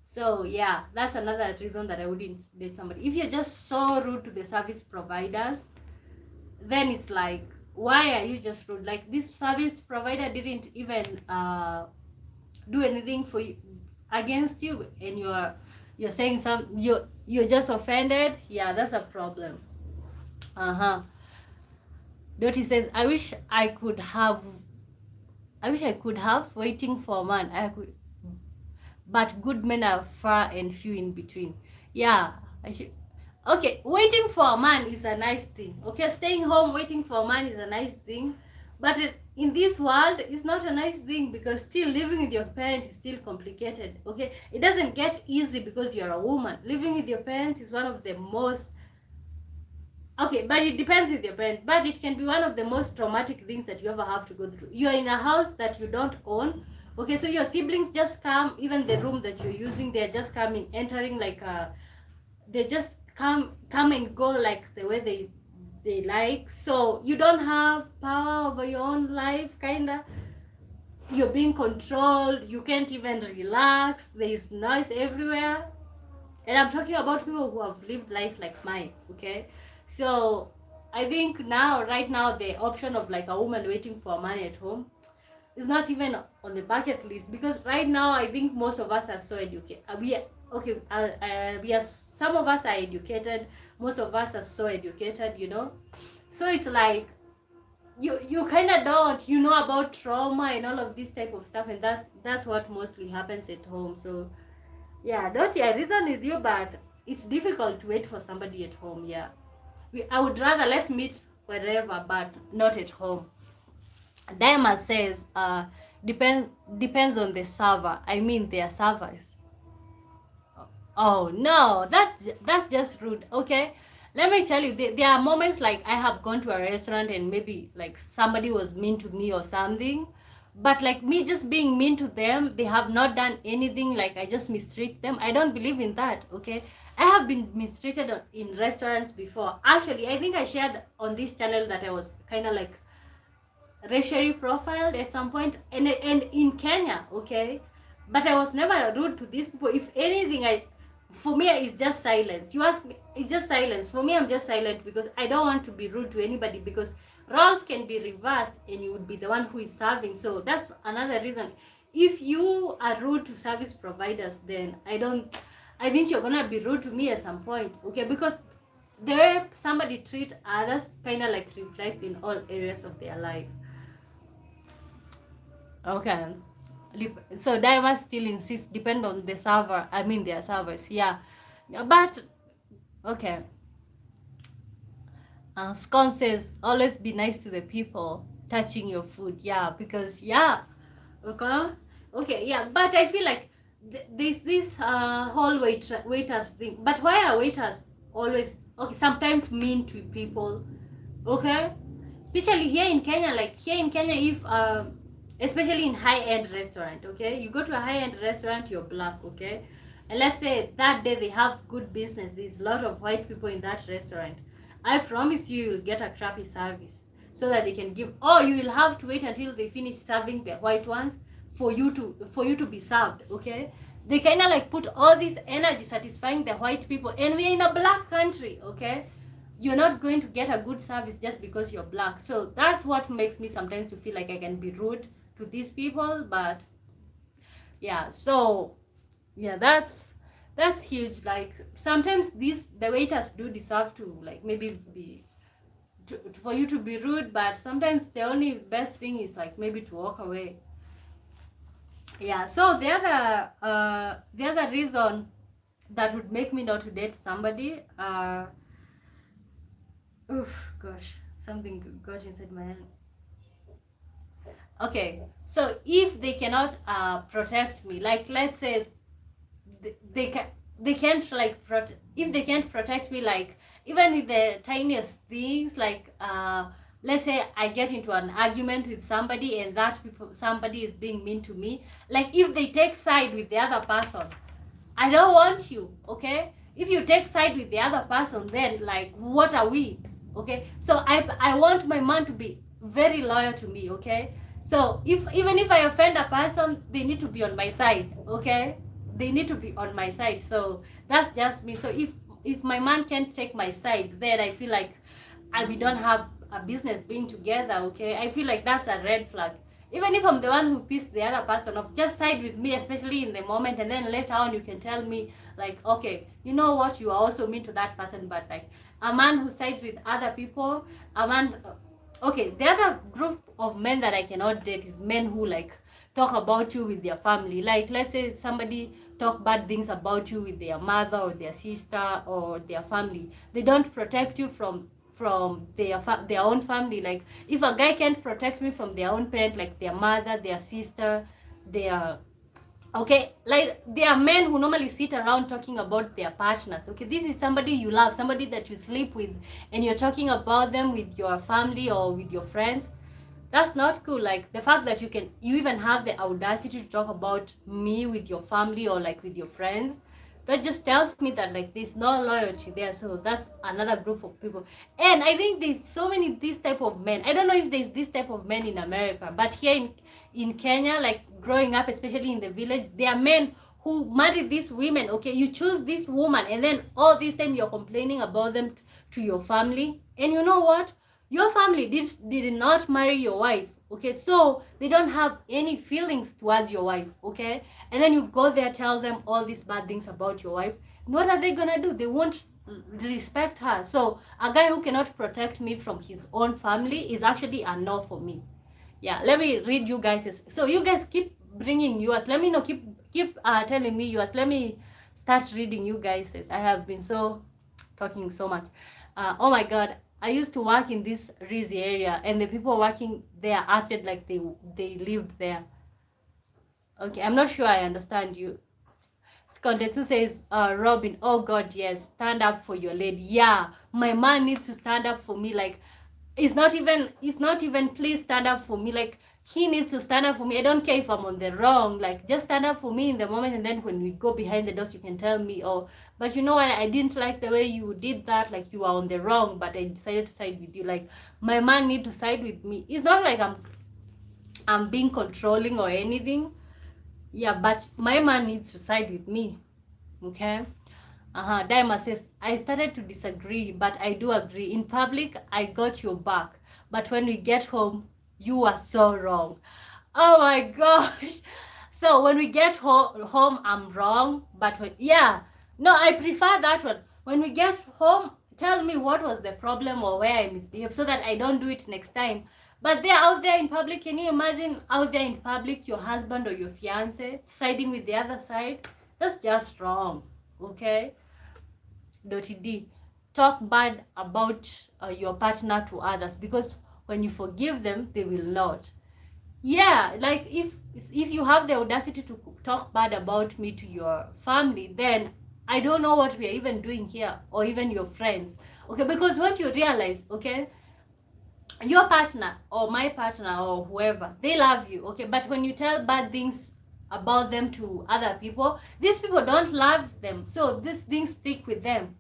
So yeah, that's another reason that I wouldn't date somebody. If you're just so rude to the service providers, then it's like, why are you just rude? Like, this service provider didn't even do anything for you against you, and you're saying you're just offended. Yeah, that's a problem. Dottie says, I wish I could have waiting for a man. I could, but good men are far and few in between. Yeah, I should. Okay, waiting for a man is a nice thing. Okay, staying home waiting for a man is a nice thing, but in this world, it's not a nice thing, because still living with your parents is still complicated. Okay, it doesn't get easy because you're a woman. Living with your parents is one of the most, okay, but it depends with your parents, but it can be one of the most traumatic things that you ever have to go through. You're in a house that you don't own. Okay, so your siblings just come, even the room that you're using, they're just coming, entering, like they just come and go like the way they like. So you don't have power over your own life, kinda. You're being controlled. You can't even relax. There is noise everywhere, and I'm talking about people who have lived life like mine. Okay, so I think right now the option of like a woman waiting for a man at home is not even on the bucket list, because right now I think most of us are so educated. Some of us are educated, most of us are so educated, you know. So it's like you kind of don't, you know, about trauma and all of this type of stuff, and that's what mostly happens at home. So yeah, I reason with you, but it's difficult to wait for somebody at home. Yeah, I would rather let's meet wherever, but not at home. Diamond says, depends on the server. I mean, their servers. Oh no, that's just rude. Okay, let me tell you, there are moments like I have gone to a restaurant and maybe like somebody was mean to me or something, but like me just being mean to them, they have not done anything, like I just mistreat them. I don't believe in that. Okay, I have been mistreated in restaurants before. Actually, I think I shared on this channel that I was kind of like racially profiled at some point, and in Kenya. Okay, but I was never rude to these people. If anything, for me it's just silence. You ask me, it's just silence. For me, I'm just silent because I don't want to be rude to anybody, because roles can be reversed and you would be the one who is serving. So that's another reason. If you are rude to service providers, then I think you're gonna be rude to me at some point. Okay, because the way somebody treats others kind of like reflects in all areas of their life. Okay, so divers still insist depend on the server. I mean their servers. Yeah, but okay. Scone says always be nice to the people touching your food. Yeah, because yeah, okay, yeah. But I feel like this whole waiters thing. But why are waiters always okay? Sometimes mean to people, okay? Especially here in Kenya, like here in Kenya, if especially in high-end restaurant, okay, you go to a high-end restaurant, you're black, okay, and let's say that day they have good business, there's a lot of white people in that restaurant, I promise you you'll get a crappy service, so that they can give, or you will have to wait until they finish serving the white ones for you to be served, okay? They kind of like put all this energy satisfying the white people, and we're in a black country, okay? You're not going to get a good service just because you're black. So that's what makes me sometimes to feel like I can be rude to these people. But yeah, so yeah, that's huge. Like sometimes the waiters do deserve to like maybe be for you to be rude, but sometimes the only best thing is like maybe to walk away. Yeah, so the other reason that would make me not to date somebody, oof, gosh, something got inside my hand. Okay, so if they cannot protect me, like let's say they can't like if they can't protect me, like even with the tiniest things, like let's say I get into an argument with somebody and somebody is being mean to me, like if they take side with the other person, I don't want you, okay? If you take side with the other person, then like what are we? Okay, so I want my man to be very loyal to me, okay? So even if I offend a person, they need to be on my side, okay? They need to be on my side. So that's just me. So if my man can't take my side, then I feel like we don't have a business being together, okay? I feel like that's a red flag. Even if I'm the one who pissed the other person off, just side with me, especially in the moment, and then later on you can tell me like, okay, you know what, you are also mean to that person. But like a man who sides with other people, a man, okay, the other group of men that I cannot date is men who like talk about you with their family. Like let's say somebody talk bad things about you with their mother or their sister or their family. They don't protect you from their own family. Like if a guy can't protect me from their own parent, like their mother, their sister, their, okay, like there are men who normally sit around talking about their partners, okay? This is somebody you love, somebody that you sleep with, and you're talking about them with your family or with your friends. That's not cool. Like the fact that you even have the audacity to talk about me with your family or like with your friends, that just tells me that like there's no loyalty there. So that's another group of people. And I think there's so many this type of men. I don't know if there's this type of men in America, but here in Kenya, like growing up, especially in the village, there are men who marry these women, okay? You choose this woman and then all this time you're complaining about them to your family. And you know what? Your family did not marry your wife, okay? So they don't have any feelings towards your wife, okay? And then you go there, tell them all these bad things about your wife. What are they gonna do? They won't respect her. So a guy who cannot protect me from his own family is actually a no for me. Yeah, let me read you guys. So you guys keep bringing yours. Let me know, keep telling me yours. Let me start reading you guys. I have been talking so much. Oh my god, I used to work in this Rizzi area, and the people working there acted like they lived there. Okay, I'm not sure I understand you. Kontetsu says, Robin, oh god, yes, stand up for your lady. Yeah, my man needs to stand up for me. Like it's not even please stand up for me. Like he needs to stand up for me. I don't care if I'm on the wrong. Like just stand up for me in the moment, and then when we go behind the doors, you can tell me, oh, but you know what, I didn't like the way you did that. Like you are on the wrong, but I decided to side with you. Like my man need to side with me. It's not like I'm being controlling or anything. Yeah, but my man needs to side with me. Okay. Daima says, I started to disagree, but I do agree. In public, I got your back. But when we get home, you are so wrong. Oh my gosh. So when we get home, I'm wrong. But no, I prefer that one. When we get home, tell me what was the problem or where I misbehaved so that I don't do it next time. But they're out there in public. Can you imagine out there in public, your husband or your fiance siding with the other side? That's just wrong. Okay? D. Talk bad about your partner to others, because when you forgive them, they will not. Yeah, like if if you have the audacity to talk bad about me to your family, then I don't know what we are even doing here, or even your friends. Okay, because what you realize, okay, your partner or my partner or whoever, they love you, okay, but when you tell bad things about them to other people, these people don't love them, so these things stick with them.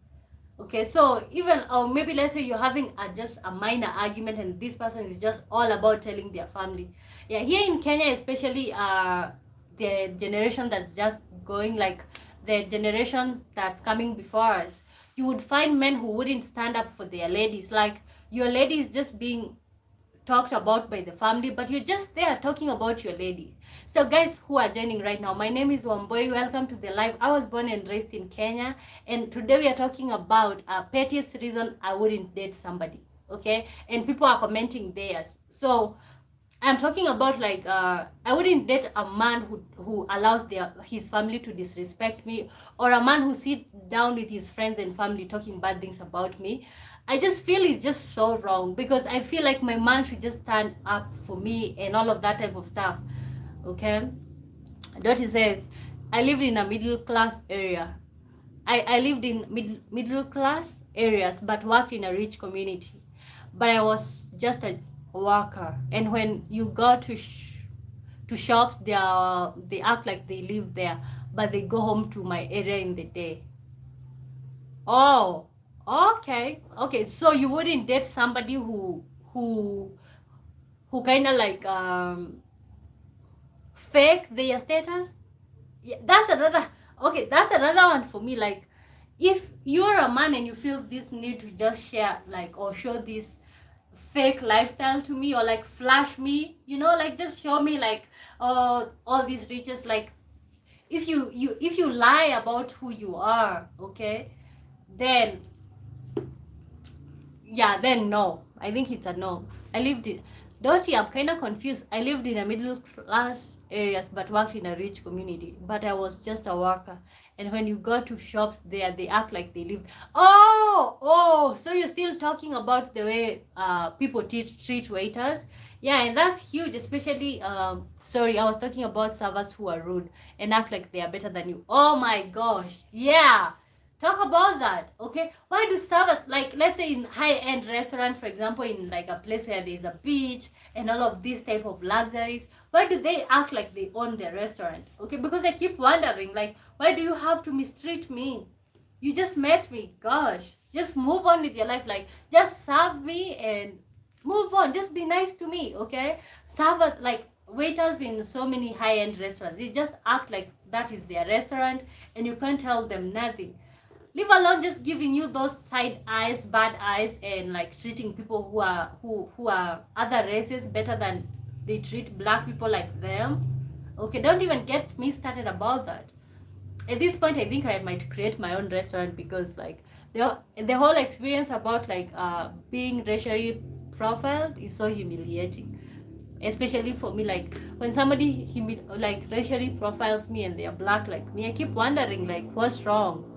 Okay, so even, or maybe let's say you're having just a minor argument and this person is just all about telling their family. Yeah, here in Kenya especially, the generation that's just going, like the generation that's coming before us, you would find men who wouldn't stand up for their ladies. Like, your lady is just being talked about by the family, but you're just there talking about your lady. So guys who are joining right now, my name is Wamboi. Welcome to the live. I was born and raised in Kenya, and today we are talking about a pettiest reason I wouldn't date somebody. Okay, and people are commenting theirs. So I'm talking about, like, I wouldn't date a man who allows his family to disrespect me, or a man who sits down with his friends and family talking bad things about me. I just feel it's just so wrong, because I feel like my man should just stand up for me and all of that type of stuff. Okay, Dottie says, I lived in a middle class area. I lived in middle class areas but worked in a rich community. But I was just a worker, and when you go to shops, they act like they live there, but they go home to my area in the day. Oh, okay, so you wouldn't date somebody who kind of like fake their status. Yeah, that's another one for me. Like, if you're a man and you feel this need to just share, like, or show this fake lifestyle to me, or like flash me, like just show me, like, all these riches, like, if you lie about who you are, okay, then yeah, then no, I think it's a no. I lived in Dottie, I'm kind of confused. I lived in a middle class areas but worked in a rich community, but I was just a worker. And when you go to shops there, they act like they live. Oh, so you're still talking about the way people treat waiters? Yeah, and that's huge, especially, sorry, I was talking about servers who are rude and act like they are better than you. Oh my gosh, yeah. Talk about that, okay? Why do servers, like, let's say in high-end restaurant, for example, in like a place where there's a beach and all of these type of luxuries, why do they act like they own their restaurant? Okay, because I keep wondering, like, why do you have to mistreat me? You just met me, gosh. Just move on with your life. Like, just serve me and move on. Just be nice to me, okay? Servers, like waiters in so many high-end restaurants, they just act like that is their restaurant and you can't tell them nothing. Leave alone just giving you those side eyes, bad eyes, and like treating people who are other races better than they treat black people like them. Okay, don't even get me started about that. At this point, I think I might create my own restaurant, because like the whole experience about like being racially profiled is so humiliating, especially for me. Like, when somebody like racially profiles me and they are black like me, I keep wondering, like, what's wrong?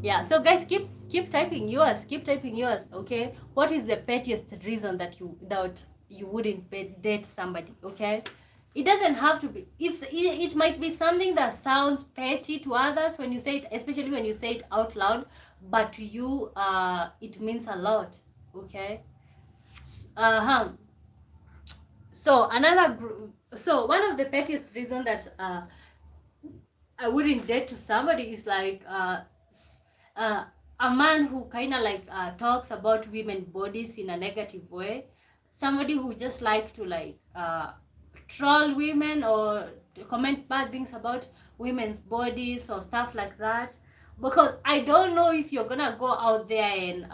Yeah, so guys, keep typing yours, okay? What is the pettiest reason that you wouldn't date somebody? Okay, it doesn't have to be, it might be something that sounds petty to others when you say it, especially when you say it out loud, but to you it means a lot. Okay, so so one of the pettiest reason that I wouldn't date to somebody is like a man who kind of like talks about women's bodies in a negative way. Somebody who just like to like troll women or comment bad things about women's bodies or stuff like that. Because I don't know if you're gonna go out there and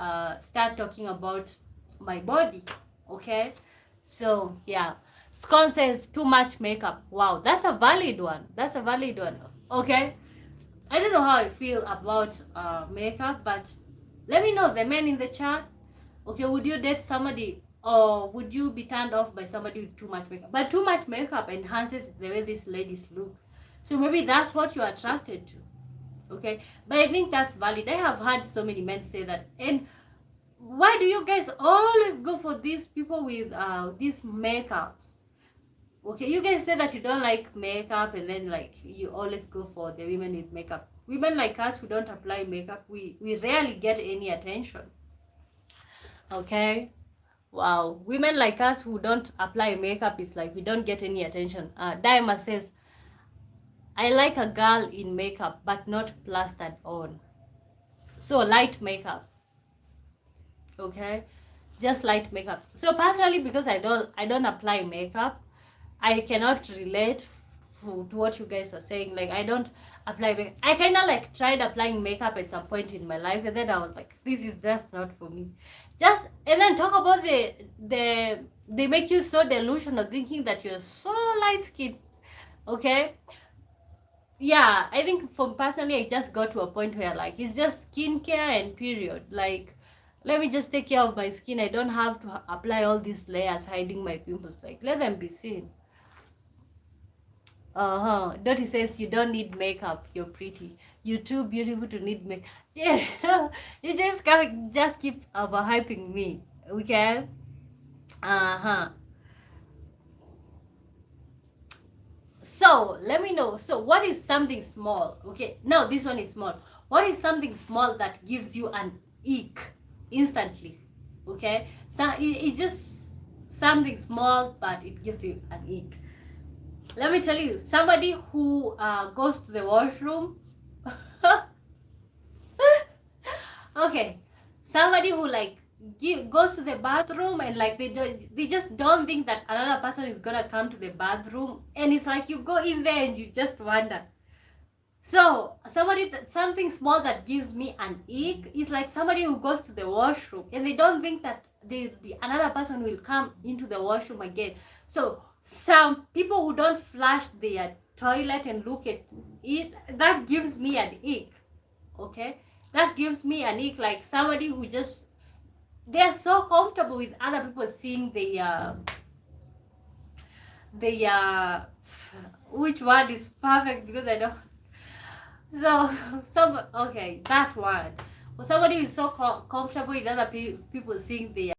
start talking about my body, okay? So yeah, Scone says too much makeup. Wow, that's a valid one. Okay, I don't know how I feel about makeup, but let me know, the men in the chat. Okay, would you date somebody, or would you be turned off by somebody with too much makeup? But too much makeup enhances the way these ladies look, so maybe that's what you're attracted to. Okay, but I think that's valid. I have heard so many men say that. And why do you guys always go for these people with these makeups? Okay, you guys say that you don't like makeup, and then like you always go for the women with makeup. Women like us who don't apply makeup, we rarely get any attention. Okay. Wow, women like us who don't apply makeup is like we don't get any attention. Diamond says, I like a girl in makeup but not plastered on. So light makeup. Okay, just light makeup. So personally, because I don't apply makeup, I cannot relate to what you guys are saying. Like, I don't apply makeup. I kind of like tried applying makeup at some point in my life, and then I was like, this is just not for me. Just, and then talk about they make you so delusional thinking that you're so light skinned. Okay, yeah, I think for personally, I just got to a point where like it's just skincare and period. Like, let me just take care of my skin. I don't have to apply all these layers hiding my pimples. Like, let them be seen. Dottie says you don't need makeup. You're pretty. You're too beautiful to need makeup. Yeah, you just can't just keep overhyping me. Okay. So let me know. So what is something small? Okay, now this one is small. What is something small that gives you an ick instantly? Okay, so it's just something small, but it gives you an ick. Let me tell you, somebody who goes to the washroom. Okay, somebody who like goes to the bathroom and like they just don't think that another person is gonna come to the bathroom, and it's like you go in there and you just wonder. So something small that gives me an ick is like somebody who goes to the washroom and they don't think that there'll be another person who will come into the washroom again. So some people who don't flush their toilet and look at it, that gives me an ick. Okay, that gives me an ick. Like somebody who just, they're so comfortable with other people seeing the which one is perfect, because I don't. So okay, that one. Well, somebody is so comfortable with other people seeing the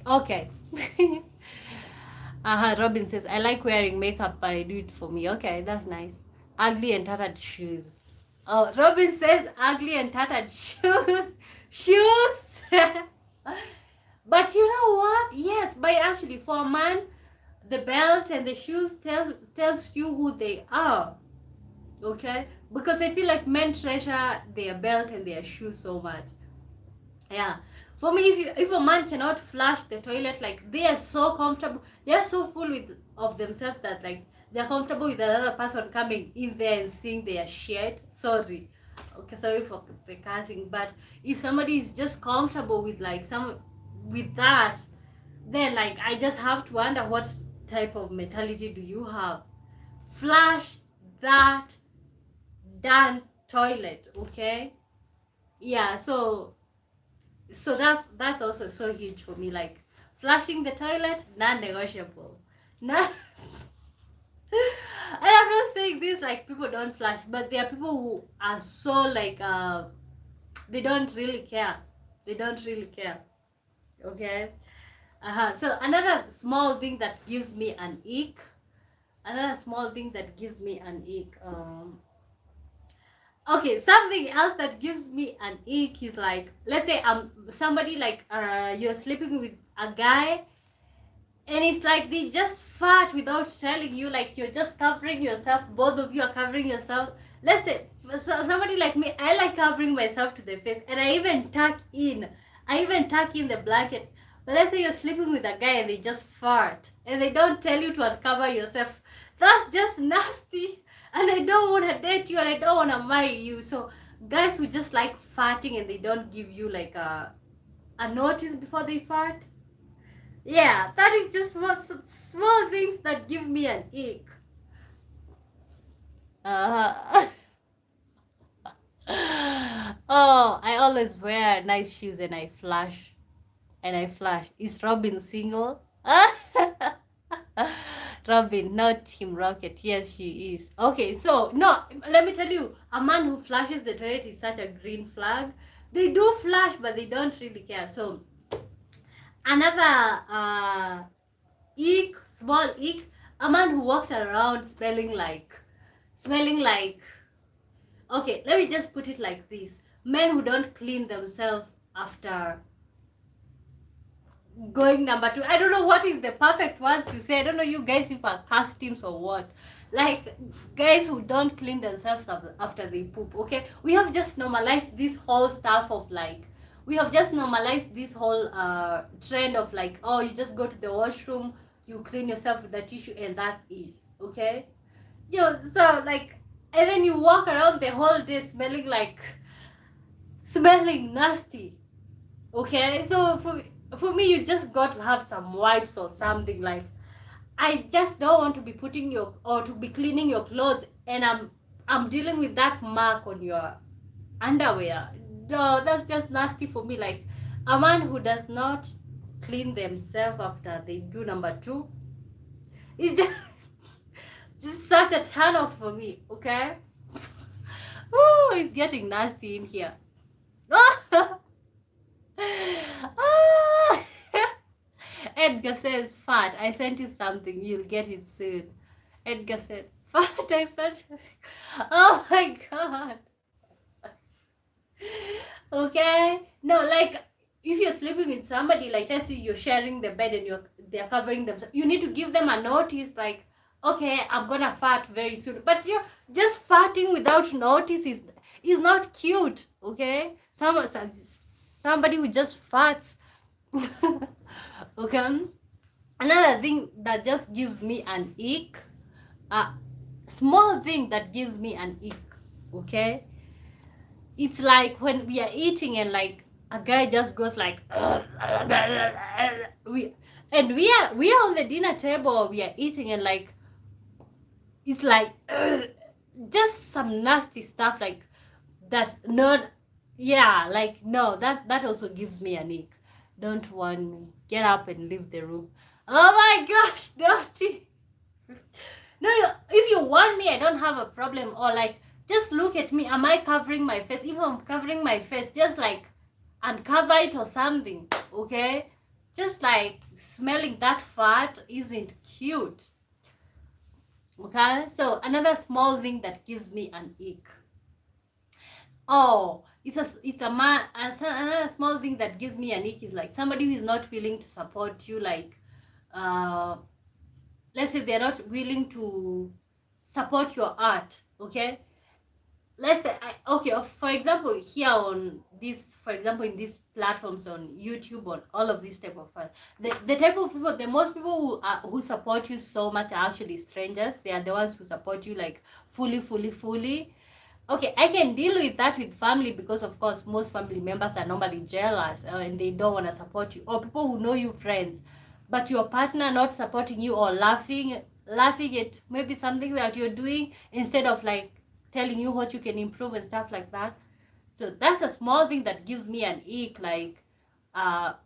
okay. Robin says, I like wearing makeup, but I do it for me. Okay, that's nice. Ugly and tattered shoes. Oh, Robin says ugly and tattered shoes. Shoes. But you know what? Yes, but actually for a man, the belt and the shoes tells you who they are. Okay? Because I feel like men treasure their belt and their shoes so much. Yeah. For me, if a man cannot flush the toilet, like they are so comfortable, they are so full of themselves that like they're comfortable with another person coming in there and seeing their shit. Sorry. Okay, sorry for the cursing, but if somebody is just comfortable with like with that, then like I just have to wonder, what type of mentality do you have? Flush that damn toilet, okay? Yeah, so that's also so huge for me. Like flushing the toilet, non-negotiable. And I'm not saying this like people don't flush, but there are people who are so like they don't really care. They don't really care. Okay. So another small thing that gives me an ick. Another small thing that gives me an ick. Okay, something else that gives me an ick is like, let's say somebody like you're sleeping with a guy, and it's like they just fart without telling you, like you're just covering yourself, both of you are covering yourself. Let's say somebody like me, I like covering myself to the face, and I even tuck in the blanket. But let's say you're sleeping with a guy and they just fart and they don't tell you to uncover yourself. That's just nasty, and I don't want to date you and I don't want to marry you. So guys who just like farting and they don't give you like a notice before they fart, yeah, that is just small things that give me an ick. Oh, I always wear nice shoes and I flush. Is Robin single? Robin, not Team Rocket. Yes, she is. Okay, so no, let me tell you, a man who flashes the toilet is such a green flag. They do flash, but they don't really care. So Another ick, small ick, a man who walks around smelling like, okay, let me just put it like this. Men who don't clean themselves after going number two. I don't know what is the perfect words to say. I don't know you guys if are past teams or what. Like guys who don't clean themselves after they poop. Okay, we have just normalized this whole stuff of like, we have just normalized this whole trend of like, oh, you just go to the washroom, you clean yourself with the tissue, and that's it. Okay, so like, and then you walk around the whole day smelling nasty. Okay, so for me, you just got to have some wipes or something. Like, I just don't want to be putting your, or to be cleaning your clothes, and I'm dealing with that mark on your underwear. No, that's just nasty for me. Like, a man who does not clean themselves after they do number two is just such a turn off for me. Okay. Oh, it's getting nasty in here. Edgar says, fat, I sent you something, you'll get it soon. Edgar said, fat, I sent you. Oh my god. Okay, no, like, if you're sleeping with somebody, like, let's say you're sharing the bed and they're covering themselves, you need to give them a notice, like, okay, I'm gonna fart very soon. But you're just farting without notice is not cute. Okay, somebody who just farts. Okay, another thing that just gives me an ick, a small thing that gives me an ick. Okay, it's like when we are eating and like a guy just goes like we are on the dinner table, we are eating, and like it's like just some nasty stuff like that. Not, yeah, like, no, that also gives me an ick. Don't want me, get up and leave the room. Oh my gosh, dirty. No, if you want me, I don't have a problem. Or like, just look at me, am I covering my face? If I'm covering my face, just like uncover it or something. Okay, just like smelling that fat isn't cute. Okay, so another small thing that gives me an ick. Oh, another small thing that gives me an ick is like somebody who is not willing to support you. Like, let's say they're not willing to support your art. Okay, let's say for example, here on this, for example, in these platforms on YouTube, on all of these type of the type of people, the most people who support you so much are actually strangers. They are the ones who support you like fully. Okay, I can deal with that with family, because of course most family members are normally jealous and they don't want to support you, or people who know you, friends, but your partner not supporting you, or laughing at maybe something that you're doing, instead of like telling you what you can improve and stuff like that. So that's a small thing that gives me an ick. Like,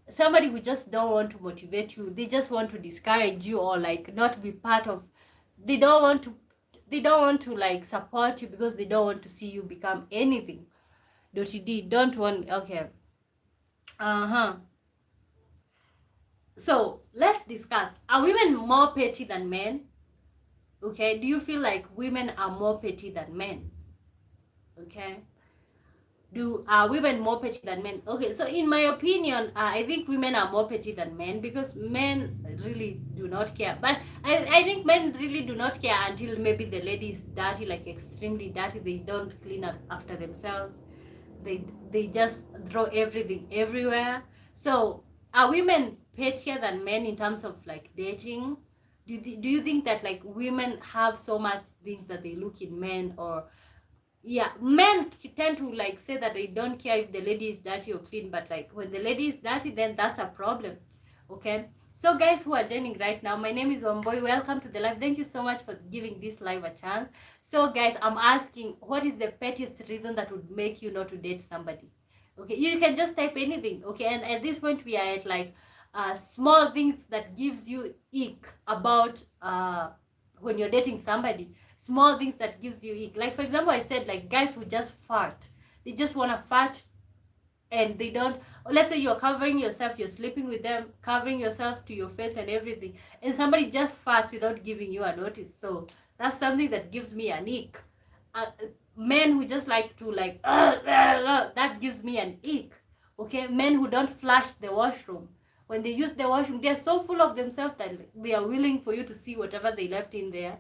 somebody who just don't want to motivate you, they just want to discourage you, or like not be part of, they don't want to like support you because they don't want to see you become anything. Don't want. Okay, so let's discuss, are women more petty than men? Okay, do you feel like women are more petty than men? Okay, are women more petty than men? Okay, so in my opinion, I think women are more petty than men, because men really do not care. But I think men really do not care until maybe the lady is dirty, like extremely dirty. They don't clean up after themselves. They just throw everything everywhere. So are women pettier than men in terms of like dating? Do you think that like women have so much things that they look in men? Or yeah, men tend to like say that they don't care if the lady is dirty or clean, but like when the lady is dirty, then that's a problem. Okay, so guys who are joining right now, my name is Wamboy. Welcome to the live. Thank you so much for giving this live a chance. So guys, I'm asking, what is the pettiest reason that would make you not to date somebody? Okay, you can just type anything. Okay, and at this point we are at like small things that gives you ick about when you're dating somebody. Small things that gives you ick. Like for example, I said like guys who just fart. They just want to fart and they don't, let's say you're covering yourself, you're sleeping with them, covering yourself to your face and everything, and somebody just farts without giving you a notice. So that's something that gives me an ick. uh, Men who just like to like that gives me an ick. Okay, men who don't flush the washroom. When they use the washroom, they're so full of themselves that they are willing for you to see whatever they left in there.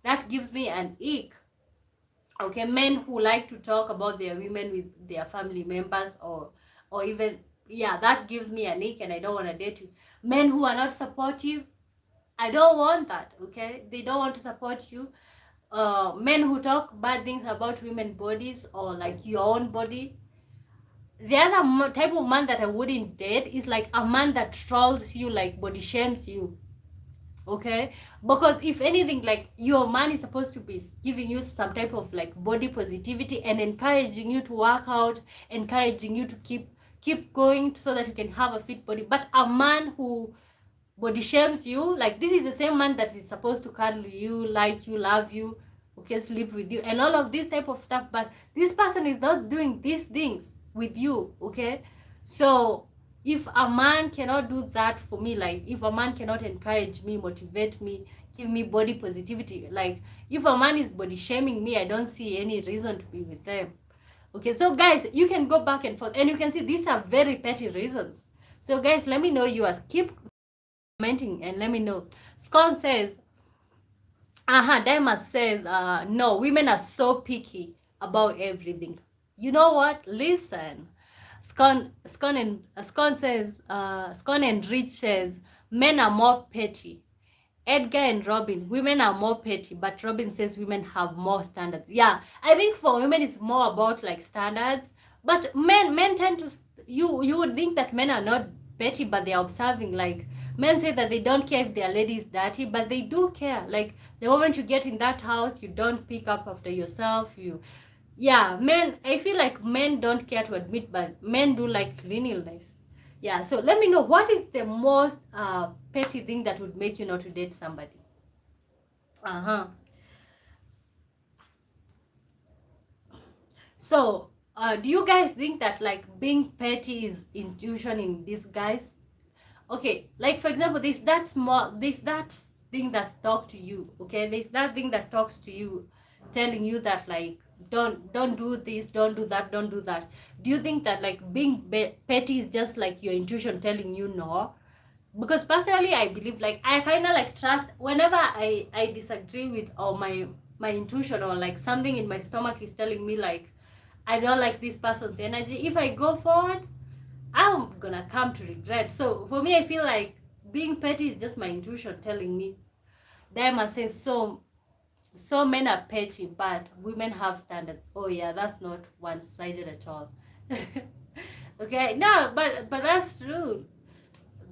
That gives me an ick. Okay, men who like to talk about their women with their family members, or even, yeah, that gives me an ick, and I don't want to date you. Men who are not supportive, I don't want that. Okay, they don't want to support you. Men who talk bad things about women bodies or like your own body. The other type of man that I wouldn't date is like a man that trolls you, like body shames you. Okay, because if anything, like, your man is supposed to be giving you some type of like body positivity and encouraging you to work out, encouraging you to keep going so that you can have a fit body. But a man who body shames you, like, this is the same man that is supposed to cuddle you, like you, love you, okay, sleep with you and all of this type of stuff, but this person is not doing these things with you. Okay, so if a man cannot do that for me, like if a man cannot encourage me, motivate me, give me body positivity, like if a man is body shaming me, I don't see any reason to be with them. Okay, so guys, you can go back and forth and you can see these are very petty reasons. So guys, let me know yours. Keep commenting and let me know. Scone says, Diamond says, no, women are so picky about everything. You know what? Listen. Scone and Rich says, men are more petty. Edgar and Robin, women are more petty, but Robin says women have more standards. Yeah, I think for women it's more about like standards, but men tend to, you would think that men are not petty, but they're observing. Like, men say that they don't care if their lady is dirty, but they do care. Like, the moment you get in that house, you don't pick up after yourself. Yeah, men, I feel like men don't care to admit, but men do like cleanliness. Yeah, so let me know, what is the most petty thing that would make you not to date somebody? So do you guys think that like being petty is intuition in disguise? Okay, like for example, that thing that's talk to you. Okay, there's that thing that talks to you, telling you that like don't do this, don't do that, don't do that. Do you think that like being petty is just like your intuition telling you no? Because personally, I believe, like, I kind of like trust whenever I disagree with, or my intuition, or like something in my stomach is telling me like I don't like this person's energy. If I go forward, I'm gonna come to regret. So for me, I feel like being petty is just my intuition telling me. Diamond says, so men are petty, but women have standards. Oh yeah, that's not one-sided at all. Okay, no, but that's true.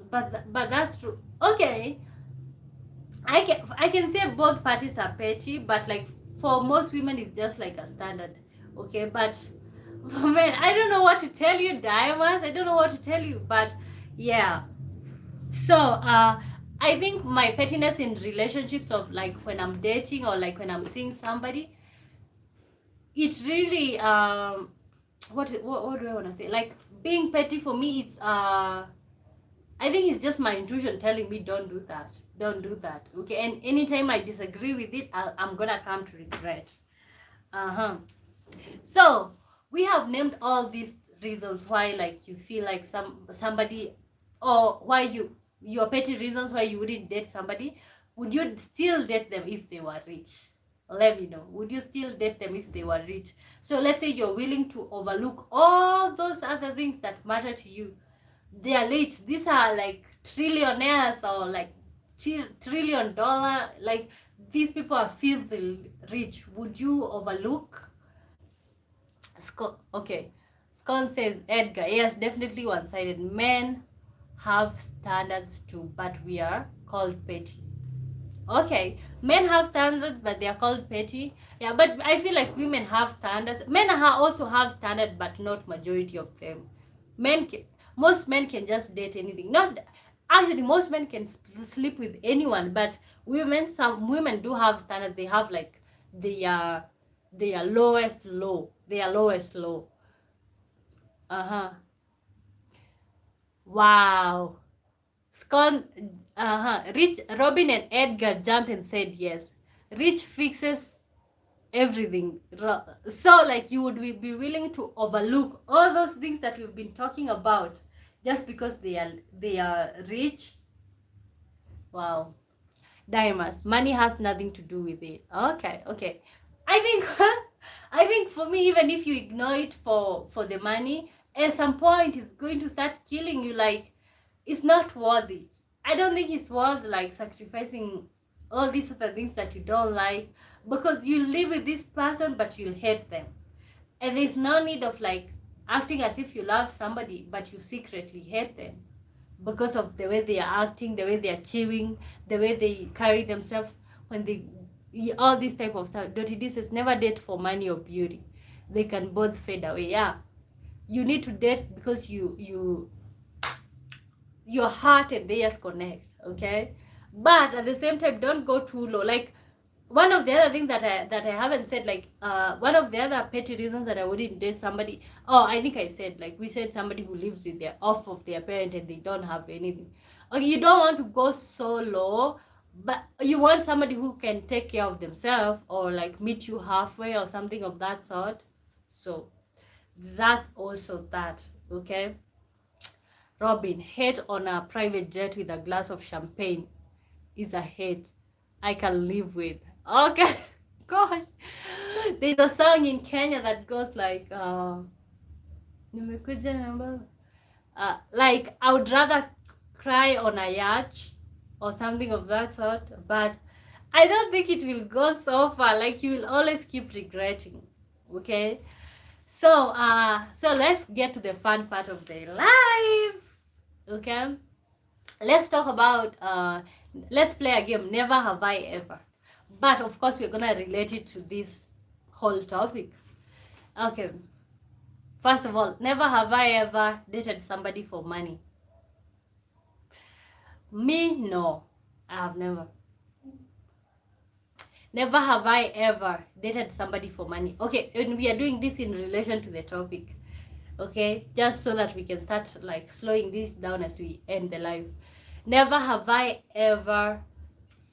But that's true. Okay, I can say both parties are petty, but like for most women, it's just like a standard. Okay, but for men, I don't know what to tell you, Diamonds. I don't know what to tell you, but yeah. So I think my pettiness in relationships, of like when I'm dating or like when I'm seeing somebody, it's really what do I want to say? Like, being petty for me, it's I think it's just my intuition telling me don't do that, don't do that. Okay, and anytime I disagree with it, I'm gonna come to regret. So we have named all these reasons why like you feel like somebody, or why your petty reasons why you wouldn't date somebody. Would you still date them if they were rich? Let me know. Would you still date them if they were rich? So let's say you're willing to overlook all those other things that matter to you. They are rich. These are like trillionaires, or like $1 trillion. Like, these people are filthy rich. Would you overlook? Okay. Scone says, Edgar, yes, definitely one-sided. Men have standards too, but we are called petty. Okay, men have standards, but they are called petty. Yeah, but I feel like women have standards. Men also have standards, but not majority of them. Most men can just date anything. Not actually, most men can sleep with anyone, but some women do have standards. They have like their lowest low. Their lowest low. Wow. Scon, Rich, Robin and Edgar jumped and said yes. Rich fixes everything. So, like, you would be willing to overlook all those things that we've been talking about just because they are rich. Wow. Diamonds. Money has nothing to do with it. Okay. I think I think for me, even if you ignore it for the money, at some point it's going to start killing you. Like, it's not worth it. I don't think it's worth like sacrificing all these other things that you don't like, because you live with this person but you'll hate them. And there's no need of like acting as if you love somebody but you secretly hate them because of the way they are acting, the way they are chewing, the way they carry themselves when they all this type of stuff. Dirty dishes, never date for money or beauty. They can both fade away. Yeah, you need to date because your heart and theirs connect. Okay, but at the same time, don't go too low. Like, one of the other things that I haven't said, like, one of the other petty reasons that I wouldn't date somebody. Oh, I think I said, like, we said somebody who lives with their off of their parent and they don't have anything. Okay, you don't want to go so low, but you want somebody who can take care of themselves or like meet you halfway or something of that sort. So that's also that. Okay. Robin, hate on a private jet with a glass of champagne is a hate I can live with. Okay. God. There's a song in Kenya that goes like, like, I would rather cry on a yacht or something of that sort, but I don't think it will go so far. Like, you will always keep regretting. Okay. So let's get to the fun part of the life. Okay. Let's talk about let's play a game, never have I ever. But of course we're gonna relate it to this whole topic. Okay. First of all, never have I ever dated somebody for money. Me, no. I have never. Never have I ever dated somebody for money. Okay, and we are doing this in relation to the topic. Okay, just so that we can start like slowing this down as we end the live. Never have I ever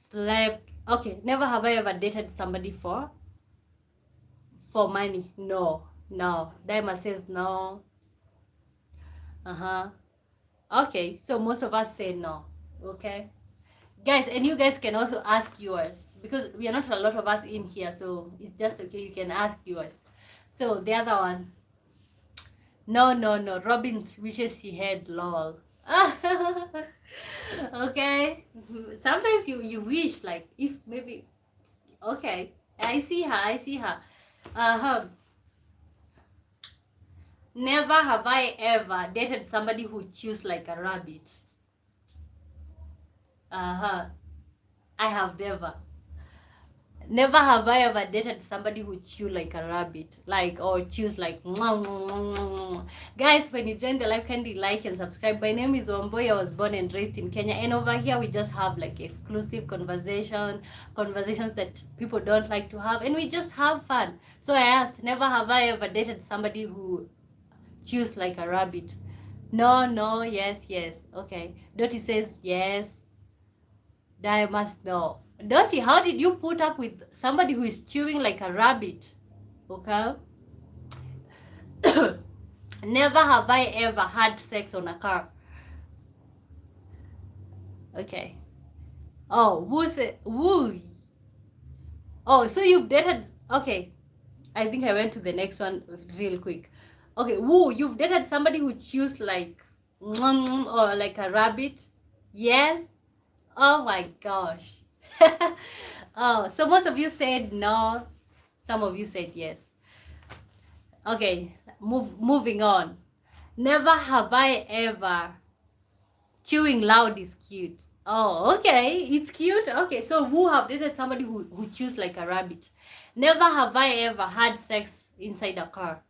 slept. Okay, never have I ever dated somebody for money. No. Daima says no. Okay, so most of us say no. Okay, guys, and you guys can also ask yours, because we are not a lot of us in here, so it's just okay, you can ask yours. So the other one, no. Robin wishes she had lol. Okay, sometimes you wish, like, if maybe. Okay, I see her. Never have I ever dated somebody who chews like a rabbit. I have never have I ever dated somebody who chew like a rabbit, like, or chews like mwah, mwah, mwah, mwah. Guys, when you join the live, kindly like and subscribe. My name is Wamboy. I was born and raised in Kenya, and over here we just have like exclusive conversations that people don't like to have, and we just have fun. So I asked, never have I ever dated somebody who chews like a rabbit. No, yes. Okay, Dottie says yes. I must know. Dottie, how did you put up with somebody who is chewing like a rabbit? Okay. Never have I ever had sex on a car. Okay. Oh, woo. Oh, so you've dated. Okay. I think I went to the next one real quick. Okay, woo, you've dated somebody who chews like or like a rabbit? Yes. Oh my gosh. Oh, so most of you said no, some of you said yes. Okay, moving on. Never have I ever. Chewing loud is cute. Oh, okay, it's cute. Okay, so who have dated somebody who chews like a rabbit? Never have I ever had sex inside a car.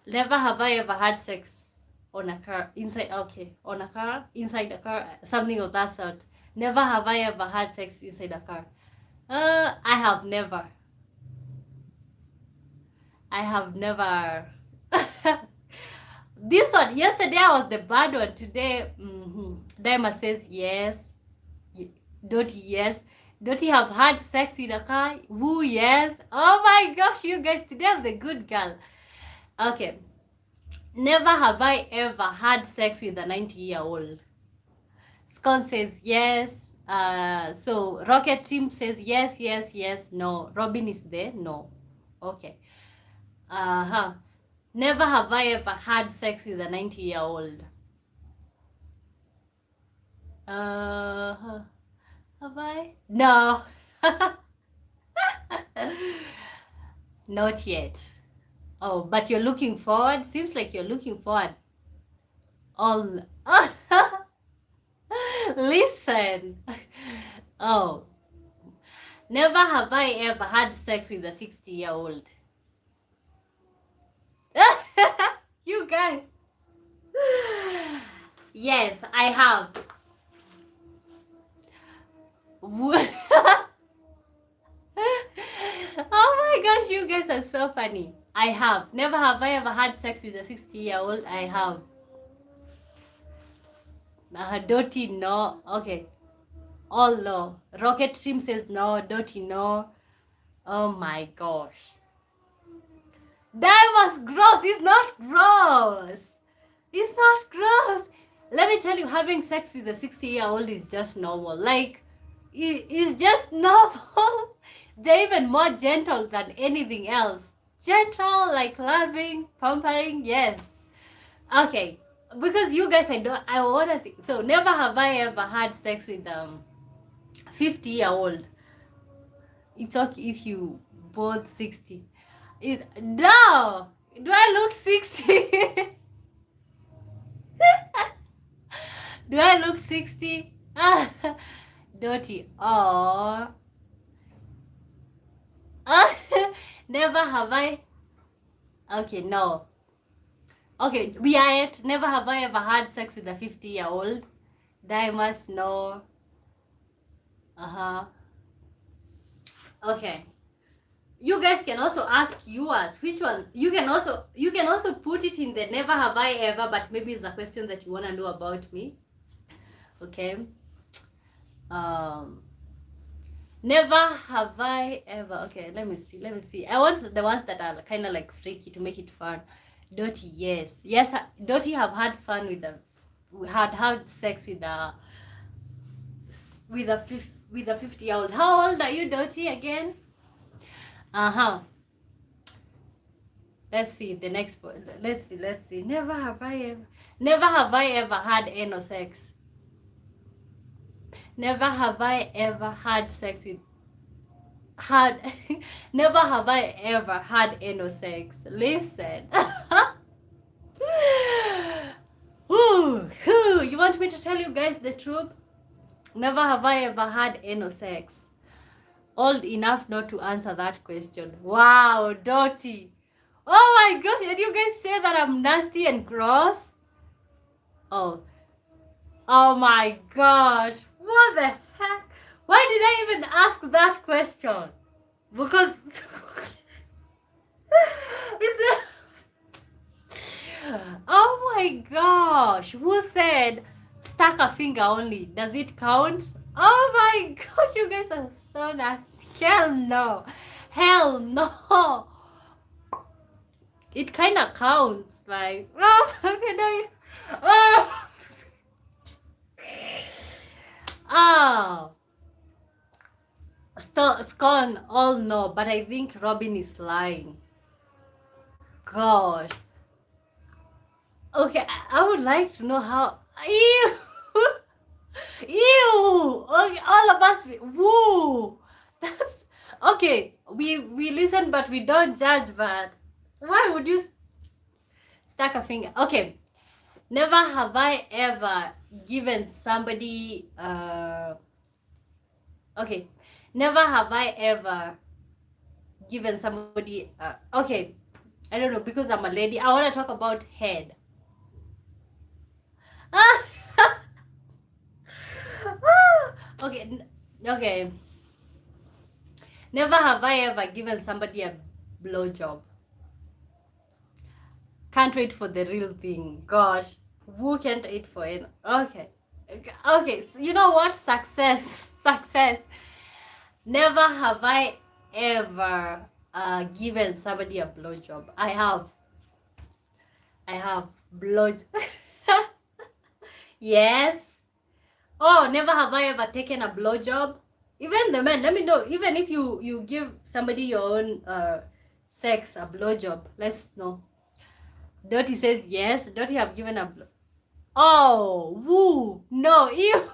Never have I ever had sex on a car, inside. Okay, on a car, inside a car, something of that sort. Never have I ever had sex inside a car. I have never. This one, yesterday I was the bad one. Today, Daima says yes. Don't yes. Don't you have had sex in a car? Woo, yes. Oh my gosh, you guys, today I'm the good girl. Okay. Never have I ever had sex with a 90-year-old. Scone says yes. So Rocket Team says yes, yes, yes, no. Robin is there? No. Okay. Never have I ever had sex with a 90-year-old. Have I? No. Not yet. Oh, but you're looking forward? Seems like you're looking forward. All. Listen. Oh. Never have I ever had sex with a 60-year-old. You guys. Yes, I have. Oh my gosh, you guys are so funny. I have. Never have I ever had sex with a 60-year-old. I have. Dotty, no. Okay. All no. Rocket Team says no. Dotty, no. Oh my gosh. That was gross. It's not gross. It's not gross. Let me tell you, having sex with a 60-year-old is just normal. Like, it's just normal. They're even more gentle than anything else. Gentle, like loving, pampering, yes. Okay, because you guys, I want to see. So, never have I ever had sex with 50-year-old. It's okay if you both 60. Is no. Do I look 60? Do I look 60? Dirty. Oh. Never have I. Okay, no. Okay, we are it. Never have I ever had sex with a 50-year-old. I must know. Okay. You guys can also ask yours. Which one? You can also put it in the never have I ever, but maybe it's a question that you want to know about me. Okay. Never have I ever. Okay, let me see. I want the ones that are kind of like freaky to make it fun. Dirty, yes. Yes, Dirty have had fun with the had sex with a 50-year-old. How old are you, Dirty, again? Let's see the next one. Let's see. Never have I ever had anal sex. Never have I ever had sex with never have I ever had anal sex. Listen. You want me to tell you guys the truth? Never have I ever had anal sex. Old enough not to answer that question. Wow, Dotty. Oh my gosh, did you guys say that I'm nasty and gross? Oh my gosh. What the heck? Why did I even ask that question? Because oh my gosh. Who said stuck a finger only? Does it count? Oh my gosh, you guys are so nasty. Hell no. Hell no. It kind of counts. Like, Scone, all no, but I think Robin is lying. Gosh. Okay, I would like to know how. Ew! Ew! Okay, all of us. Woo! That's okay. We listen, but we don't judge. But why would you stuck a finger? Okay. Never have I ever given somebody. Okay. Never have I ever given somebody. Okay. I don't know, because I'm a lady. I want to talk about head. Okay. Never have I ever given somebody a blowjob. can't wait for the real thing. Gosh, who can't wait for it? Okay, so you know what? Success. Never have I ever given somebody a blowjob. I have blow. Yes. Oh, never have I ever taken a blowjob. Even the men, let me know. Even if you give somebody your own sex a blowjob, let's know. Dirty says yes. Dirty have given a blow. Oh, woo, no, ew.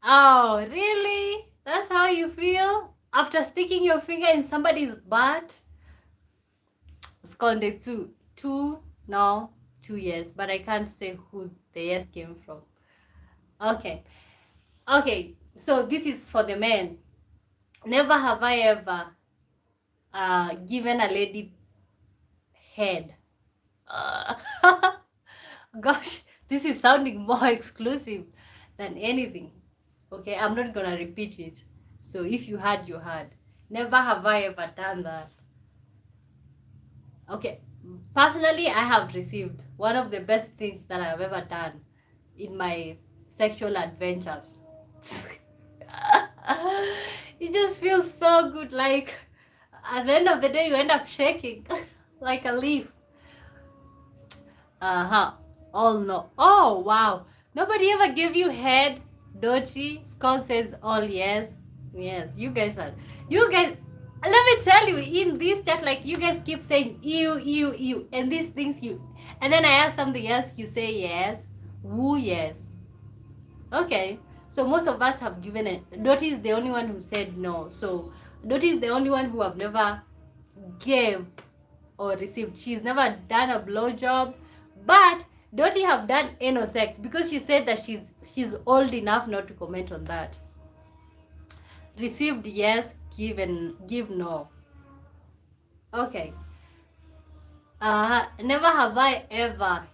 Oh, really? That's how you feel after sticking your finger in somebody's butt? Sconde two, no, 2 years, but I can't say who the yes came from. Okay, so this is for the men. Never have I ever given a lady head. Gosh, this is sounding more exclusive than anything. Okay, I'm not gonna repeat it. So if you had, you had. Never have I ever done that. Okay, personally, I have received one of the best things that I have ever done in my sexual adventures. It just feels so good. Like at the end of the day, you end up shaking like a leaf. All no. Oh wow. Nobody ever gave you head. Dochi. Scott says all yes. Yes. You guys. Let me tell you, in this chat, like you guys keep saying ew, and these things and then I ask something else, you say yes. Woo, yes. Okay. So most of us have given it. Doty is the only one who said no. So Doty is the only one who have never gave or received. She's never done a blowjob, but Doty have done anal sex because she said that she's old enough not to comment on that. Received yes, give no. Okay. Never have I ever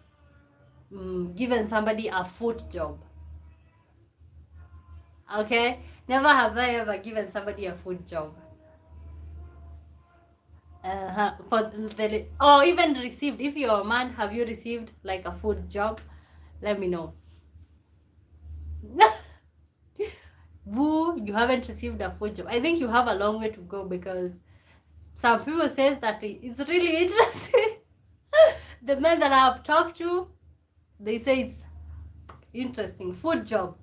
given somebody a foot job. Okay, never have I ever given somebody a foot job. Or even received. If you're a man, have you received like a food job? Let me know. Woo, you haven't received a food job. I think you have a long way to go because some people says that it's really interesting. The men that I have talked to, they say it's interesting. Food job.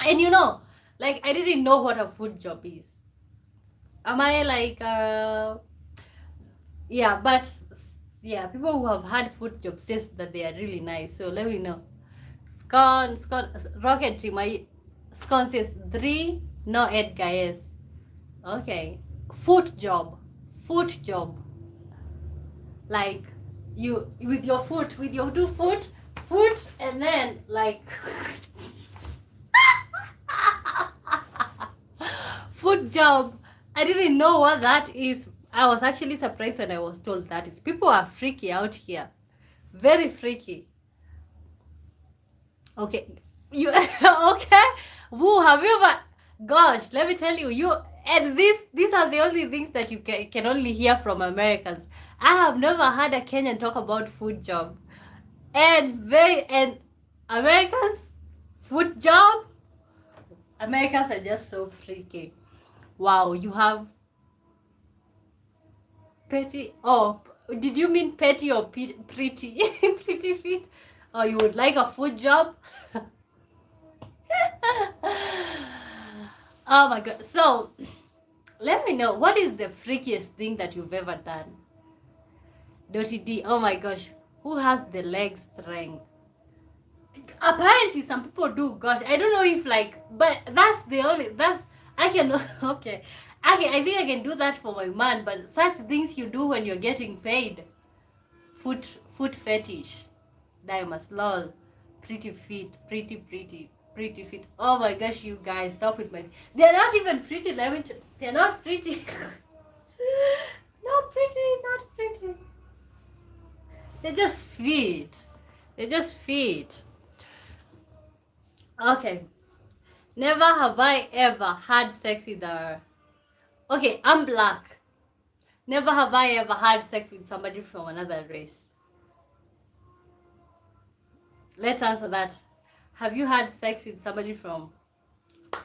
And you know, like I didn't know what a food job is. Am I like yeah, but yeah, people who have had food jobs says that they are really nice. So let me know. Scone, rocket team. Scone says 3, no Edgar, yes. Okay. Foot job. Like you with your 2 foot, and then like foot job. I didn't know what that is. I was actually surprised when I was told that is. People are freaky out here. Very freaky. Okay. You okay? Woo, have you ever, gosh, let me tell you, and these are the only things that you can only hear from Americans. I have never heard a Kenyan talk about food job. And Americans, food job? Americans are just so freaky. Wow, you have petty. Oh, did you mean petty or pretty? Pretty feet? Oh, you would like a food job? Oh my god. So let me know, what is the freakiest thing that you've ever done? Dotty D, oh my gosh, who has the leg strength? Apparently some people do. Gosh, I don't know if like, but that's I can okay. I think I can do that for my man, but such things you do when you're getting paid. Foot fetish. Diamonds, lol. Pretty feet, pretty feet. Oh my gosh, you guys, stop with my. They're not even pretty. They're not pretty. Not pretty. They're just feet. Okay. Never have I ever had sex with a. Okay, I'm black. Never have I ever had sex with somebody from another race. let's answer that. Have you had sex with somebody from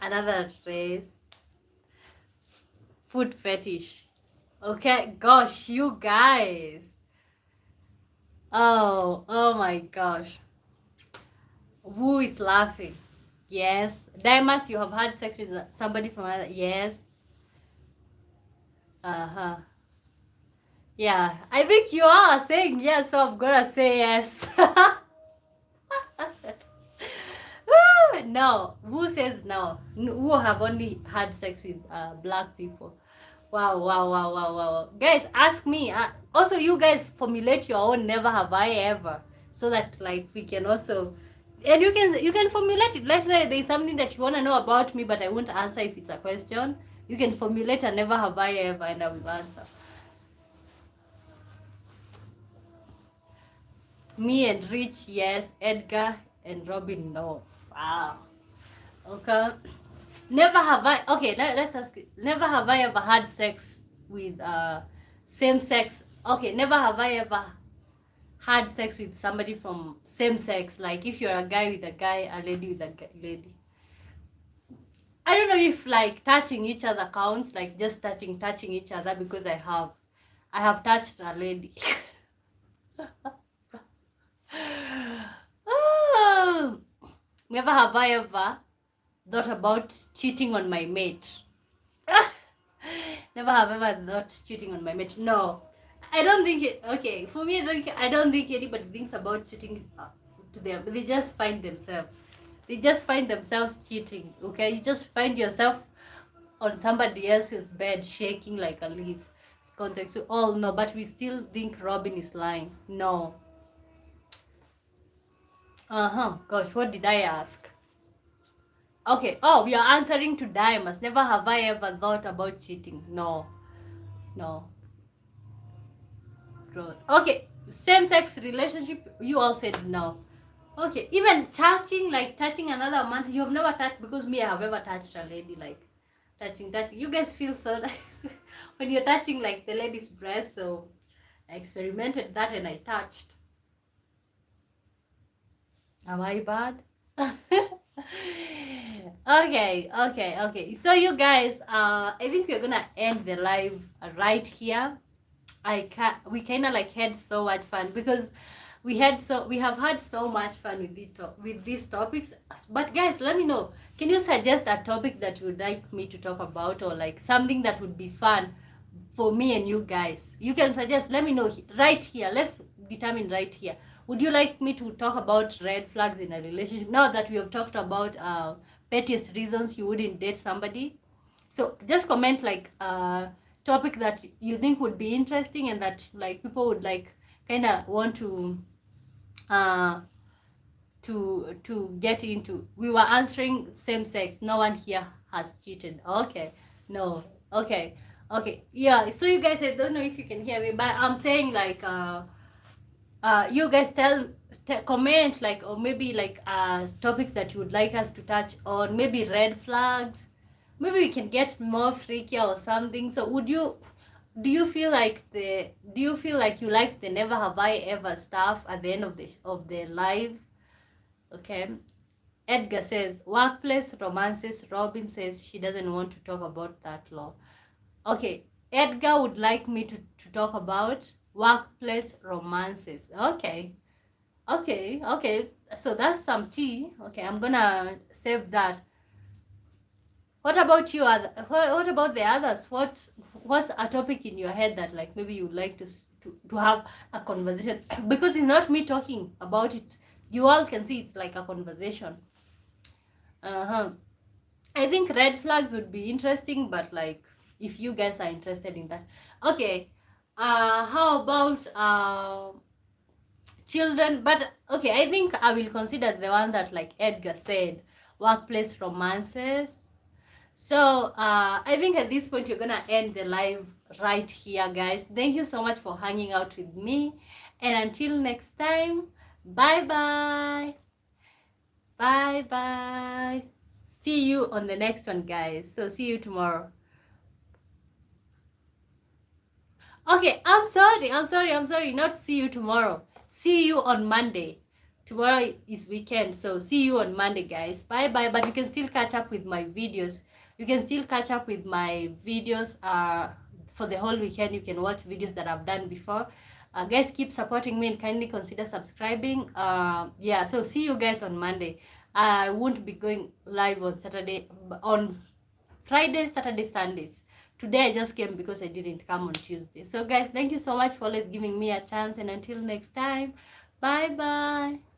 another race? Food fetish. Okay, gosh, you guys. Oh my gosh. Who is laughing? Yes. Diamonds, you have had sex with somebody from another. Yes. Uh-huh. Yeah, I think you are saying yes, so I'm gonna say yes. No, who says no? Who have only had sex with black people? Wow, wow, wow, wow, wow. Guys, ask me. Also, you guys formulate your own never have I ever, so that like we can also, and you can formulate it. Let's say there's something that you want to know about me, but I won't answer if it's a question. You can formulate a never have I ever, and I will answer. Me and Rich, yes. Edgar and Robin, no. Wow. Okay. Never have I. Okay, let's ask. Never have I ever had sex with same sex. Okay, never have I ever had sex with somebody from same sex. Like if you're a guy with a guy, a lady with a lady. I don't know if like touching each other counts. Like just touching each other, because I have touched a lady. Oh, never have I ever thought about cheating on my mate. Never have ever thought cheating on my mate. No, I don't think it. Okay, for me, I don't think anybody thinks about cheating to them. They just find themselves. They just find themselves cheating. Okay, you just find yourself on somebody else's bed shaking like a leaf. It's context. Oh no, but we still think Robin is lying. No. Gosh, what did I ask? Okay. Oh, we are answering to Diamonds. Never have I ever thought about cheating. No. No. Okay. Same-sex relationship, you all said no. Okay. Even touching, like touching another man, you have never touched, because me, I have ever touched a lady, like touching. You guys feel so nice when you're touching like the lady's breast, so I experimented that and I touched. Am I bad? Okay. So you guys, I think we're gonna end the live right here. We kind of like had so much fun, because we have had so much fun with these topics. But guys, let me know, can you suggest a topic that you would like me to talk about, or like something that would be fun for me and you guys? You can suggest, let me know right here. Let's determine right here. Would you like me to talk about red flags in a relationship, now that we have talked about pettiest reasons you wouldn't date somebody? So just comment like topic that you think would be interesting, and that like people would like kind of want uh to get into. We were answering same sex. No one here has cheated. Okay. No. Okay. Yeah, so you guys, I don't know if you can hear me, but I'm saying like you guys comment like, or maybe like topics that you would like us to touch on, maybe red flags, maybe we can get more freakier or something. So do you feel like you like the never have I ever stuff at the end of the live? Okay. Edgar says workplace romances. Robin says she doesn't want to talk about that law. Okay, Edgar would like me to talk about workplace romances. Okay. So that's some tea. Okay, I'm gonna save that. What about you? What about the others? What's a topic in your head that like maybe you'd like to have a conversation? Because it's not me talking about it. You all can see it's like a conversation. I think red flags would be interesting, but like if you guys are interested in that. Okay. How about children? But okay, I think I will consider the one that like Edgar said, workplace romances. So I think at this point you're gonna end the live right here, guys. Thank you so much for hanging out with me, and until next time, bye bye. See you on the next one, guys. So see you tomorrow. Okay, I'm sorry. Not see you tomorrow. See you on Monday. tomorrow is weekend, so see you on Monday, guys. Bye bye. But you can still catch up with my videos. You can still catch up with my videos for the whole weekend. You can watch videos that I've done before. Guys, keep supporting me and kindly consider subscribing. Yeah, so see you guys on Monday. I won't be going live on Saturday, on Friday, Saturday, Sundays. Today I just came because I didn't come on Tuesday. So guys, thank you so much for always giving me a chance, and until next time, bye bye.